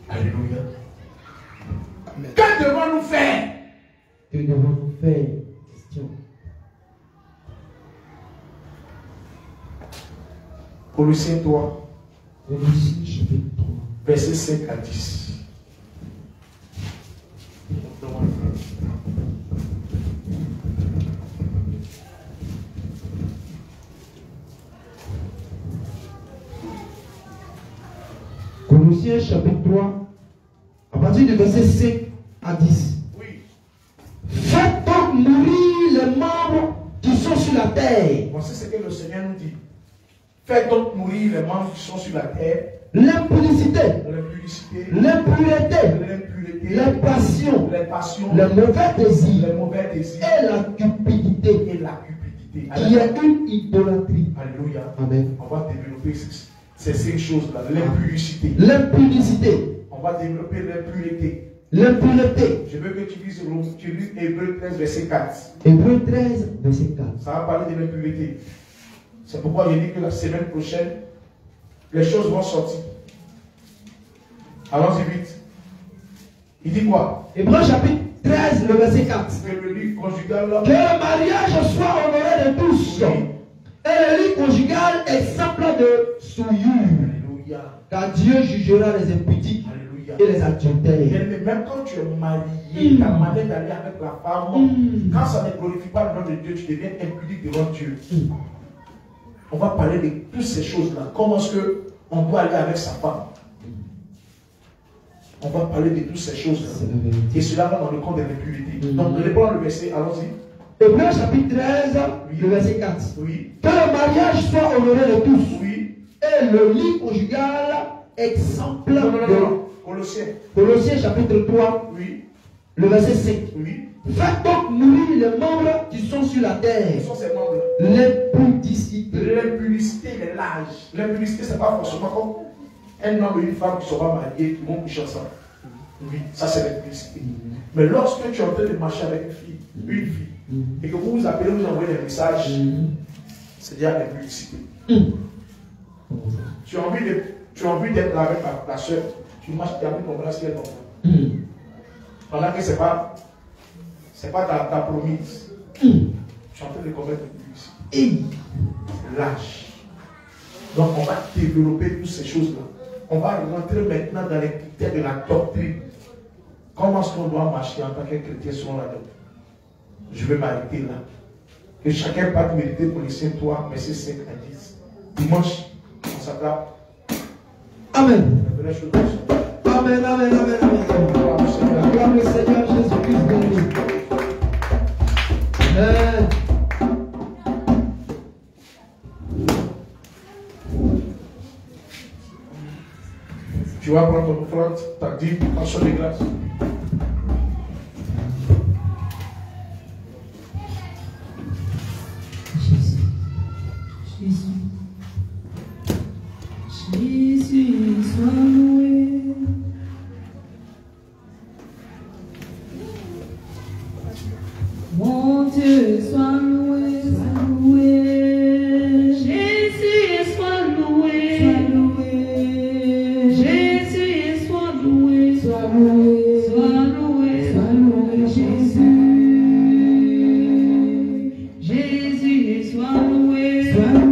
S1: Alléluia. Que devons-nous faire?
S2: Que devons-nous faire? Question.
S1: Colossiens 3,
S2: Colossiens chapitre 3.
S1: versets 5 à 10.
S2: Colossiens chapitre 3, à partir du verset 5 à 10.
S1: Oui.
S2: Faites donc mourir les membres qui sont sur la terre.
S1: Voici ce que le Seigneur nous dit. Faites donc mourir les membres qui sont sur la terre.
S2: L'impudicité,
S1: L'impudicité,
S2: l'impureté, les passions,
S1: les
S2: mauvais désirs
S1: mauvais désirs
S2: et la cupidité,
S1: et la cupidité.
S2: qui est une idolâtrie.
S1: Alléluia.
S2: Amen.
S1: On va développer ces 5 choses-là. L'impudicité.
S2: L'impudicité,
S1: On va développer l'impureté.
S2: l'impureté.
S1: Je veux que tu lises Hébreux 13, verset 4.
S2: Hébreux 13, verset 4.
S1: Ça va parler de l'impureté. C'est pourquoi je dis que la semaine prochaine, les choses vont sortir. Allons-y vite. Il dit quoi?
S2: Hébreux chapitre 13, le verset 4.
S1: Que le lit conjugal là.
S2: Que le mariage soit honoré de tous.
S1: Oui.
S2: Et le lit conjugal exemple de souillure.
S1: Alléluia.
S2: Car Dieu jugera les impudiques
S1: Alléluia.
S2: et les adultères.
S1: Mais même quand tu es marié, ta manière d'aller avec la femme, quand ça ne glorifie pas le nom de Dieu, tu deviens impudique devant Dieu. On va parler de toutes ces choses-là. Comment est-ce qu'on doit aller avec sa femme? On va parler de toutes ces choses-là. Et cela va dans le camp de l'impunité. Donc, reprenons le verset, allons-y.
S2: Hébreux chapitre 13, le verset 4.
S1: Oui.
S2: Que le mariage soit honoré de tous.
S1: Oui.
S2: Et le lit conjugal exemple
S1: Non. Colossiens.
S2: Colossiens chapitre 3,
S1: Oui.
S2: le verset 5.
S1: Oui.
S2: Faites donc mourir les membres qui sont sur la terre.
S1: Quels sont ces membres?
S2: L'impudicité.
S1: L'impudicité, les lâches. L'impudicité, ce n'est pas forcément comme un homme et une femme qui ne sont pas mariés, qui vont coucher ensemble. Oui, ça c'est l'impudicité. Mais lorsque tu es en train de marcher avec une fille, et que vous vous appelez, vous envoyez des messages, c'est déjà l'impudicité. Tu as envie d'être là avec ta soeur, tu marches, tu as envie de comprendre ce qu'elle comprend. Pendant que ce n'est pas ta promise. Tu es en train de commettre l'impudicité. Lâche. Donc on va développer toutes ces choses-là. On va rentrer maintenant dans les critères de la doctrine. Comment est-ce qu'on doit marcher en tant que chrétien selon la doctrine? Je vais m'arrêter là. Que chacun parte méditer pour laisser 3, verset 5 à 10. Dimanche, on s'attrape.
S2: Amen.
S1: Amen.
S2: Amen, amen, amen, amen. Acclame le Seigneur Jésus-Christ de nous. Amen.
S1: Tu vas prendre ton offrande, ta dîme, action de grâce.
S4: Jésus, sois loué. Mon Dieu, sois loué, sois loué. Jésus, sois loué, sois loué. Jésus, sois loué, sois loué, sois loué, sois loué, Jésus. Jésus, sois loué, sois loué.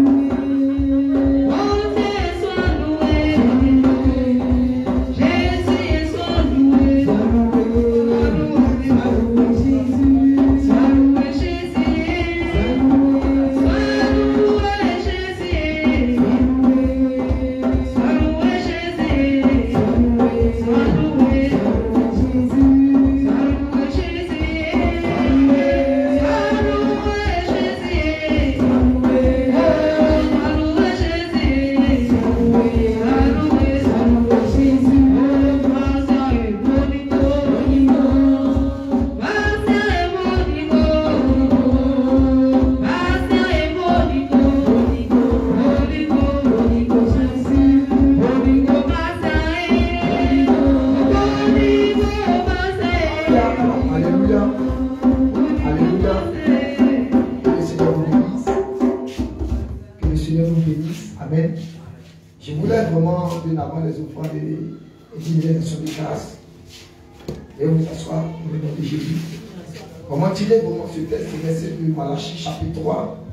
S5: Malachie chapitre 3.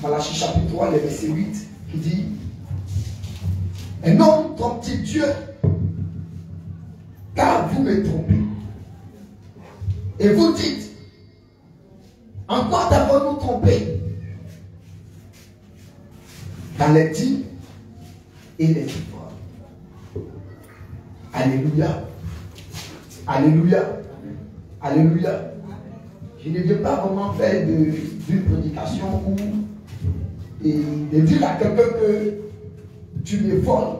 S5: Malachie chapitre 3, le verset 8, qui dit: un homme trompe-t-il Dieu? Car vous me trompez. Et vous dites: encore d'avons-nous trompé? Dans les dîmes et les offrandes. Alléluia. Alléluia. Alléluia. Je ne viens pas vraiment faire d'une prédication ou de dire à quelqu'un que tu me voles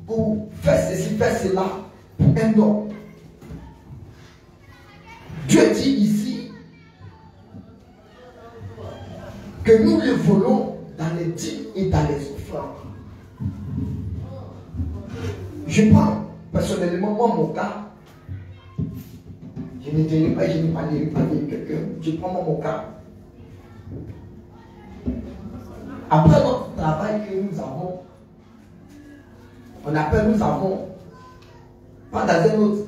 S5: ou fais ceci, fais cela pour un homme. Dieu dit ici que nous le volons dans les dîmes et dans les offrandes. Je prends personnellement, moi, mon cas, Je ne dirai pas, je n'ai pas dit quelqu'un. Je prends mon cas. Après notre travail que nous avons, on appelle, nous avons, pas dans un autre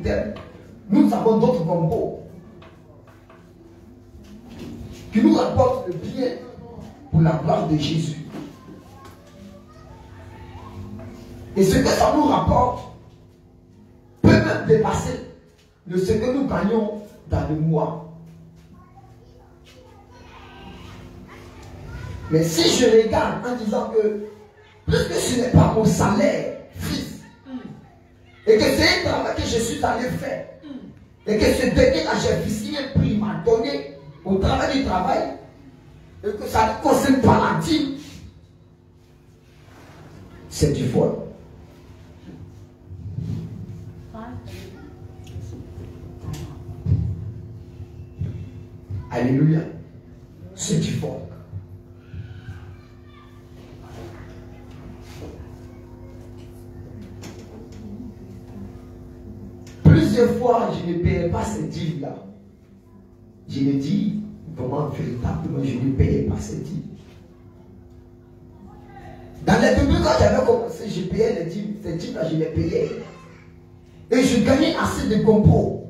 S5: terme, nous avons d'autres compos qui nous rapportent le bien pour la gloire de Jésus. Et ce que ça nous rapporte peut même dépasser ce que nous gagnons dans le mois. Mais si je regarde en disant que puisque ce n'est pas mon salaire fixe, et que c'est un travail que je suis allé faire, et que ce dernier-là, j'ai signé un prix, m'a donné au travail du travail, et que ça ne concerne pas la dîme, c'est du vol. Alléluia. C'est du vol. Plusieurs fois, je ne payais pas ces dîmes-là. Je le dis vraiment véritablement, je ne payais pas ces dîmes. Dans les débuts, quand j'avais commencé, je payais les dîmes. Ces dîmes-là, je les payais. Et je gagnais assez de compos.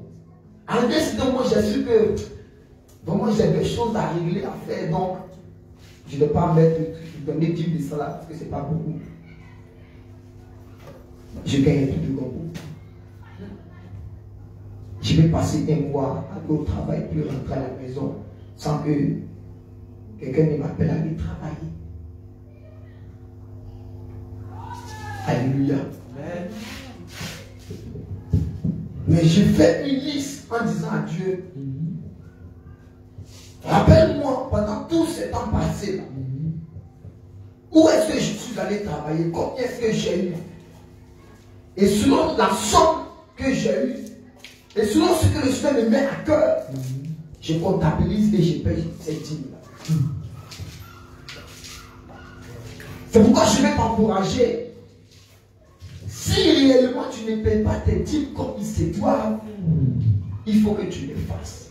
S5: En décidant, j'ai su que vraiment j'ai des choses à régler, à faire. Donc, je ne vais pas donner 10 de ça là, parce que ce n'est pas beaucoup. Je gagnais plus de compos. Je vais passer un mois à aller au travail, puis rentrer à la maison, sans que quelqu'un ne m'appelle à aller travailler. Alléluia. Amen. Mais je fais une liste en disant à Dieu, rappelle-moi pendant tous ces temps passés là, où est-ce que je suis allé travailler, combien est-ce que j'ai eu, et selon la somme que j'ai eue, et selon ce que le Seigneur me met à cœur, je comptabilise et je paye cette dîme-là. C'est pourquoi je vais t'encourager. Si réellement tu ne payes pas tes dîmes comme il se doit, il faut que tu le fasses.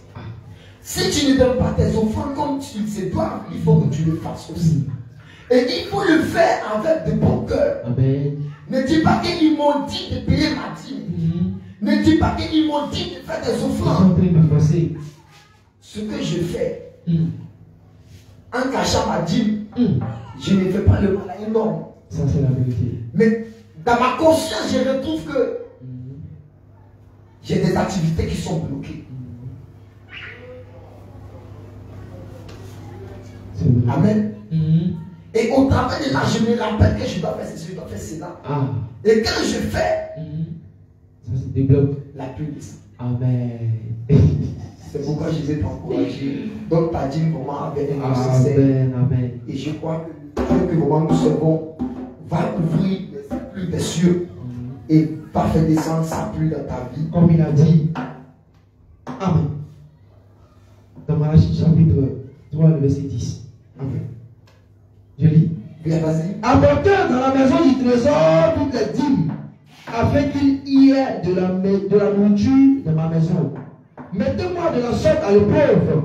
S5: Si tu ne donnes pas tes offrandes comme il se doit, il faut que tu le fasses aussi. Et il faut le faire avec de bon cœur. Amen. Ne dis pas qu'ils m'ont dit de payer ma dîme. Ne dis pas qu'ils m'ont dit de faire des offrandes. Ce que je fais, en cachant ma dîme, je ne fais pas le mal à un homme.
S2: Ça, c'est la vérité.
S5: Mais dans ma conscience, je retrouve que j'ai des activités qui sont bloquées. Amen. Et au travail de là, je me rappelle que je dois faire ceci, je dois faire cela. Et quand je fais,
S2: ça se débloque.
S5: La pluie descend.
S2: Amen.
S5: C'est pourquoi je vais t'encourager. Donc ta dîme vraiment avec un nécessaire.
S2: Amen.
S5: Et je crois que vraiment nous servons va ouvrir les pluies des cieux et va faire descendre sa pluie dans ta vie.
S2: Comme il a dit. Amen. Dans Malachie chapitre 3, le verset 10. Amen. Je lis.
S5: Bien, vas-y.
S2: Apportez dans la maison du trésor toutes les dîmes, afin qu'il y ait de la nourriture dans ma maison. Mettez-moi de la sorte à l'épreuve,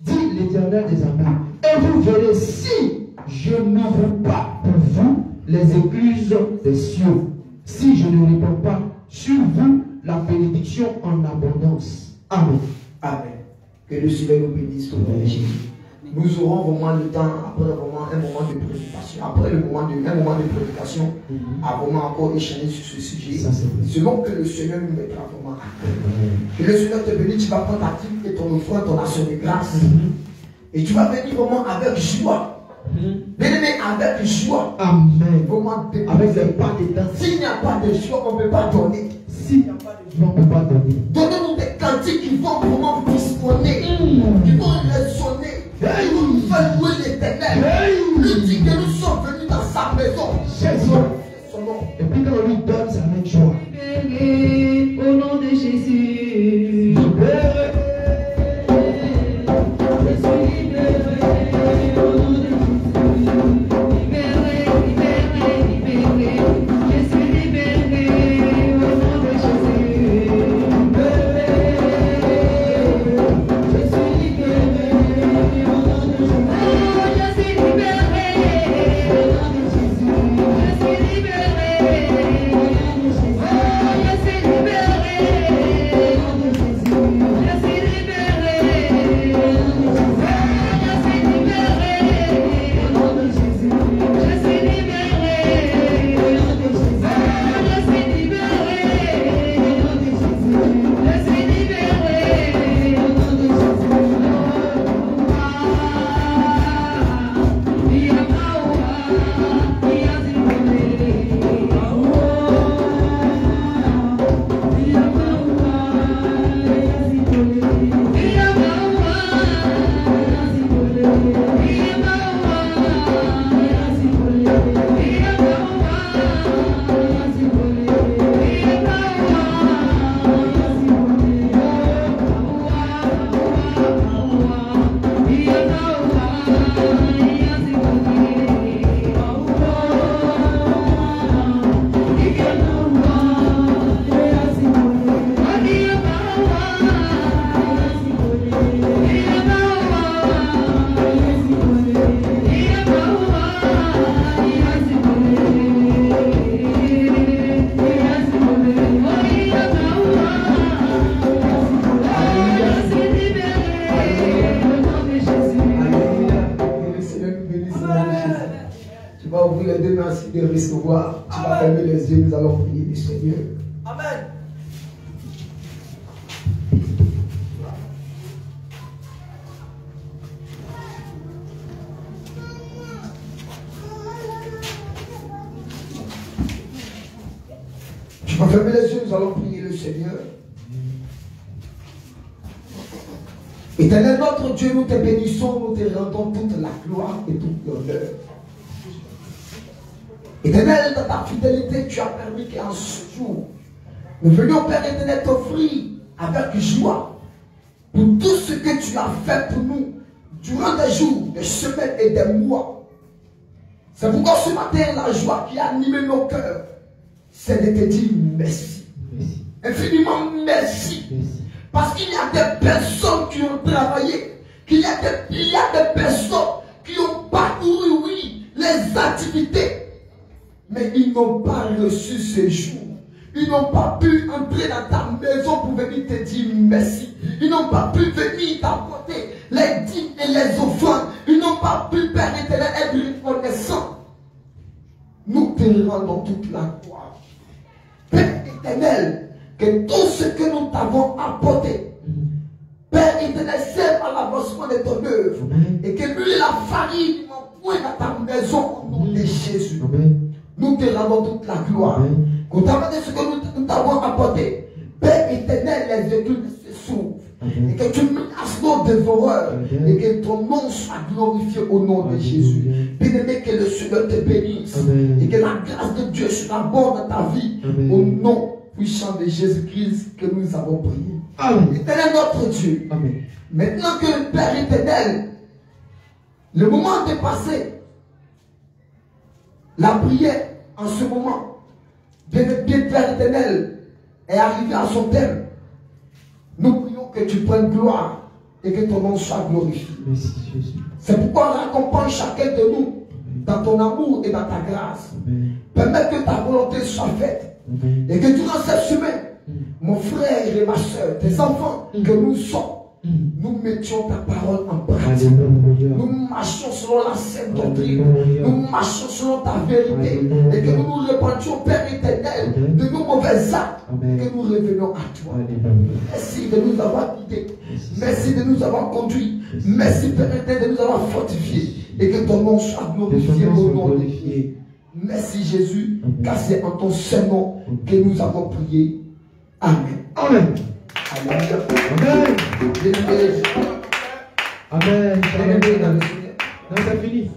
S2: dit l'Éternel des armées, et vous verrez si je n'ouvre pas pour vous les écluses des cieux, si je ne répands pas sur vous la bénédiction en abondance. Amen.
S5: Amen. Que le Seigneur nous bénisse. Nous aurons vraiment le temps, après vraiment un moment de prédication, après un moment de prédication, à vraiment encore échanger sur ce sujet, selon que le Seigneur nous mettra vraiment à cœur. Que le Seigneur te bénisse, tu vas prendre ta dîme et ton offrande, ton action de grâce, et tu vas venir vraiment avec joie. Bien-aimé, avec joie.
S2: Amen.
S5: Vraiment
S2: avec les pas dedans.
S5: S'il n'y a pas de joie, on ne peut pas donner.
S2: S'il n'y a pas de joie, on ne peut pas donner.
S5: Donnez-nous des cantiques qui vont vraiment disposer, qui vont résonner. Et nous faire louer l'Éternel. Lui dit que nous sommes venus dans sa maison. Son nom.
S2: Et puis quand on lui donne, ça met joie.
S4: Libéré au nom de Jésus.
S2: Libéré.
S4: Je suis libéré au nom de Jésus. Libéré, libéré, libéré. Je suis libéré au nom de Jésus.
S5: les deux mains ainsi de recevoir. Tu vas fermer les yeux, nous allons prier le Seigneur.
S1: Amen.
S5: Tu vas fermer les yeux, nous allons prier le Seigneur. Éternel notre Dieu, nous te bénissons, nous te rendons toute la gloire et toute l'honneur. Éternel, dans ta fidélité, tu as permis qu'en ce jour, nous venions, Père éternel, t'offrir avec joie pour tout ce que tu as fait pour nous durant des jours, des semaines et des mois. C'est pourquoi ce matin, la joie qui a animé nos cœurs, c'est de te dire merci.
S2: Merci.
S5: Infiniment merci.
S2: Merci.
S5: Parce qu'il y a des personnes qui ont travaillé, il y a des personnes qui ont parcouru, oui, les activités, mais ils n'ont pas reçu ce jour. Ils n'ont pas pu entrer dans ta maison pour venir te dire merci. Ils n'ont pas pu venir t'apporter les dîmes et les offrandes. Ils n'ont pas pu, Père éternel, être reconnaissants. Nous te rendons toute la gloire. Père éternel, que tout ce que nous t'avons apporté, Père éternel, serve à l'avancement de ton œuvre. Et que lui, la farine, m'envoie dans ta maison au nom de Jésus.
S2: Amen.
S5: Nous te rendons toute la gloire. Qu'on t'a donné ce que nous t'avons apporté. Père éternel, les écluses se s'ouvrent. Et que tu menaces nos dévoreurs. Et que ton nom soit glorifié au nom de Jésus. Bien-aimé, que le Seigneur te bénisse. Et que la grâce de Dieu soit bonne dans ta vie. Au nom puissant de Jésus-Christ que nous avons prié.
S2: Amen.
S5: Éternel notre Dieu.
S2: Amen.
S5: Maintenant que le Père éternel, le moment est passé. La prière en ce moment, bien Père éternel, est arrivée à son terme. Nous prions que tu prennes gloire et que ton nom soit glorifié.
S2: Merci Jésus.
S5: C'est pourquoi on accompagne chacun de nous dans ton amour et dans ta grâce.
S2: Amen.
S5: Permets que ta volonté soit faite.
S2: Amen.
S5: Et que durant cette semaine, mon frère et ma soeur, tes enfants que nous sommes, nous mettions ta parole en pratique.
S2: Alléluia.
S5: Nous marchions selon la sainte doctrine.
S2: Alléluia.
S5: Nous marchions selon ta vérité.
S2: Alléluia.
S5: Et que nous nous répandions, Père éternel,
S2: Amen.
S5: de nos mauvais actes.
S2: Amen.
S5: Que nous revenions à toi.
S2: Alléluia.
S5: Merci de nous avoir guidés.
S2: Merci.
S5: Merci de nous avoir conduits. Merci, Père éternel, de nous avoir fortifiés. Et que ton nom soit glorifié au nom de Jésus. Merci Jésus,
S2: Amen.
S5: car c'est en ton seul nom que nous avons prié. Amen.
S2: Amen.
S5: Alléluia.
S2: Amen.
S5: Bien-aimés,
S2: Amen.
S5: bien-aimés dans le Seigneur.
S2: Non, c'est fini.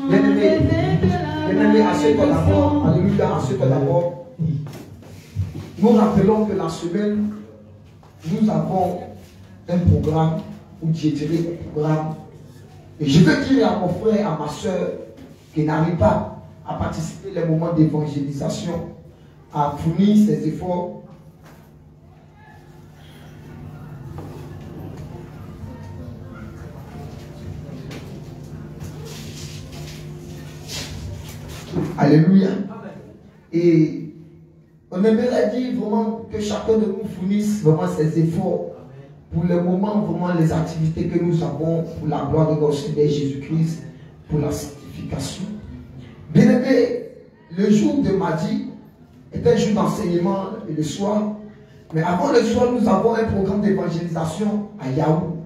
S5: Bien-aimés, assieds-toi d'abord. Alléluia, assieds-toi d'abord. Nous rappelons que la semaine, nous avons un programme, ou j'ai tiré un programme. Et je veux dire à mon frère, à ma soeur, qui n'arrive pas à participer les moments d'évangélisation, à fournir ses efforts. Alléluia. Et on aimerait dire vraiment que chacun de nous fournisse vraiment ses efforts pour le moment, vraiment les activités que nous avons pour la gloire de notre Seigneur Jésus-Christ, pour la sanctification. Bien aimé, le jour de mardi est un jour d'enseignement et le soir. Mais avant le soir, nous avons un programme d'évangélisation à Yahoo.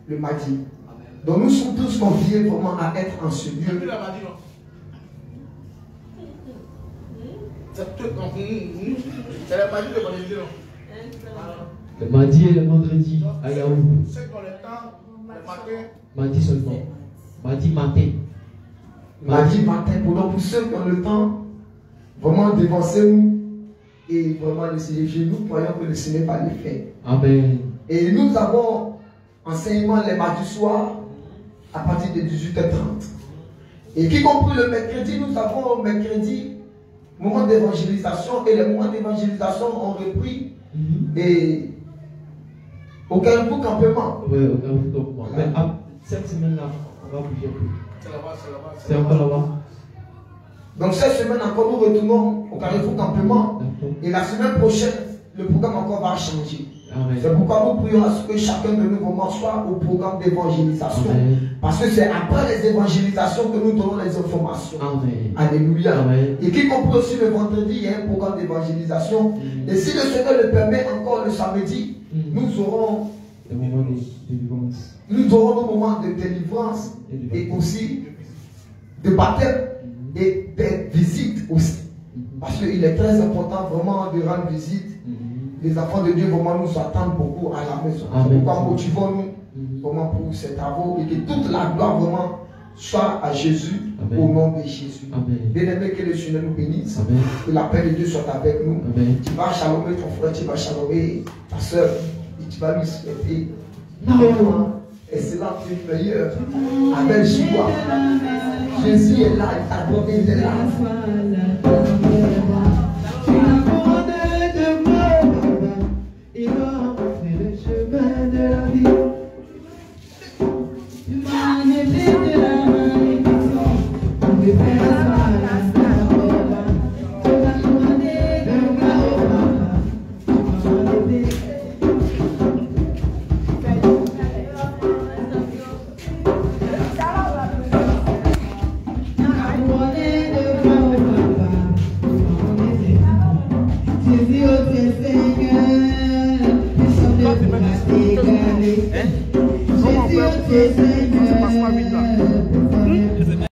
S5: Le mardi. Donc nous sommes tous conviés vraiment à être en ce lieu.
S1: C'est la magie de l'évangélisation.
S2: Le mardi et le vendredi à Yahoo.
S1: C'est dans le temps, le matin.
S2: Mardi seulement. Mardi matin.
S5: Mardi matin, pour ceux qui ont le temps, vraiment dévancez-nous et vraiment le Seigneur. Nous croyons que le Seigneur va le faire.
S2: Amen.
S5: Et nous avons enseignement les mardis soirs à partir de 18h30. Et qui compris le mercredi, nous avons mercredi moment d'évangélisation et les moments d'évangélisation ont repris et au Carrefour campement.
S2: Oui, au Carrefour campement. Mais cette semaine-là, on va bouger plus.
S1: C'est là-bas,
S2: C'est encore là-bas.
S5: Donc cette semaine encore, nous retournons au Carrefour campement. Et la semaine prochaine, le programme encore va changer.
S2: Amen.
S5: C'est pourquoi nous prions à ce que chacun de nous vraiment soit au programme d'évangélisation.
S2: Amen.
S5: Parce que c'est après les évangélisations que nous donnons les informations.
S2: Amen.
S5: Alléluia.
S2: Amen.
S5: Et qui comprend aussi le vendredi, il y a un programme d'évangélisation. Et si le Seigneur le permet encore le samedi, nous aurons
S2: Le moment de délivrance.
S5: nos moments de délivrance et aussi de baptême et de visite aussi. Parce qu'il est très important vraiment de rendre visite. Les enfants de Dieu vraiment nous attendent beaucoup à la maison.
S2: Amen.
S5: Pourquoi motivons-nous vraiment pour ces travaux et que toute la gloire vraiment soit à Jésus.
S2: Amen.
S5: Au nom de Jésus.
S2: Amen.
S5: Bien-aimé, que le Seigneur nous bénisse.
S2: Amen.
S5: Que la paix de Dieu soit avec nous.
S2: Amen.
S5: Tu vas chalomer ton frère, tu vas chalomer ta soeur et tu vas lui souhaiter excellente et meilleure. Avec joie. Jésus est là, il t'a donné de là.
S2: Il m'a montré le chemin de la vie.
S4: Tu m'as enlevé de la malédiction. On me fait la star. Tu m'as demandé de Papa. Tu m'as enlevé. Jésus,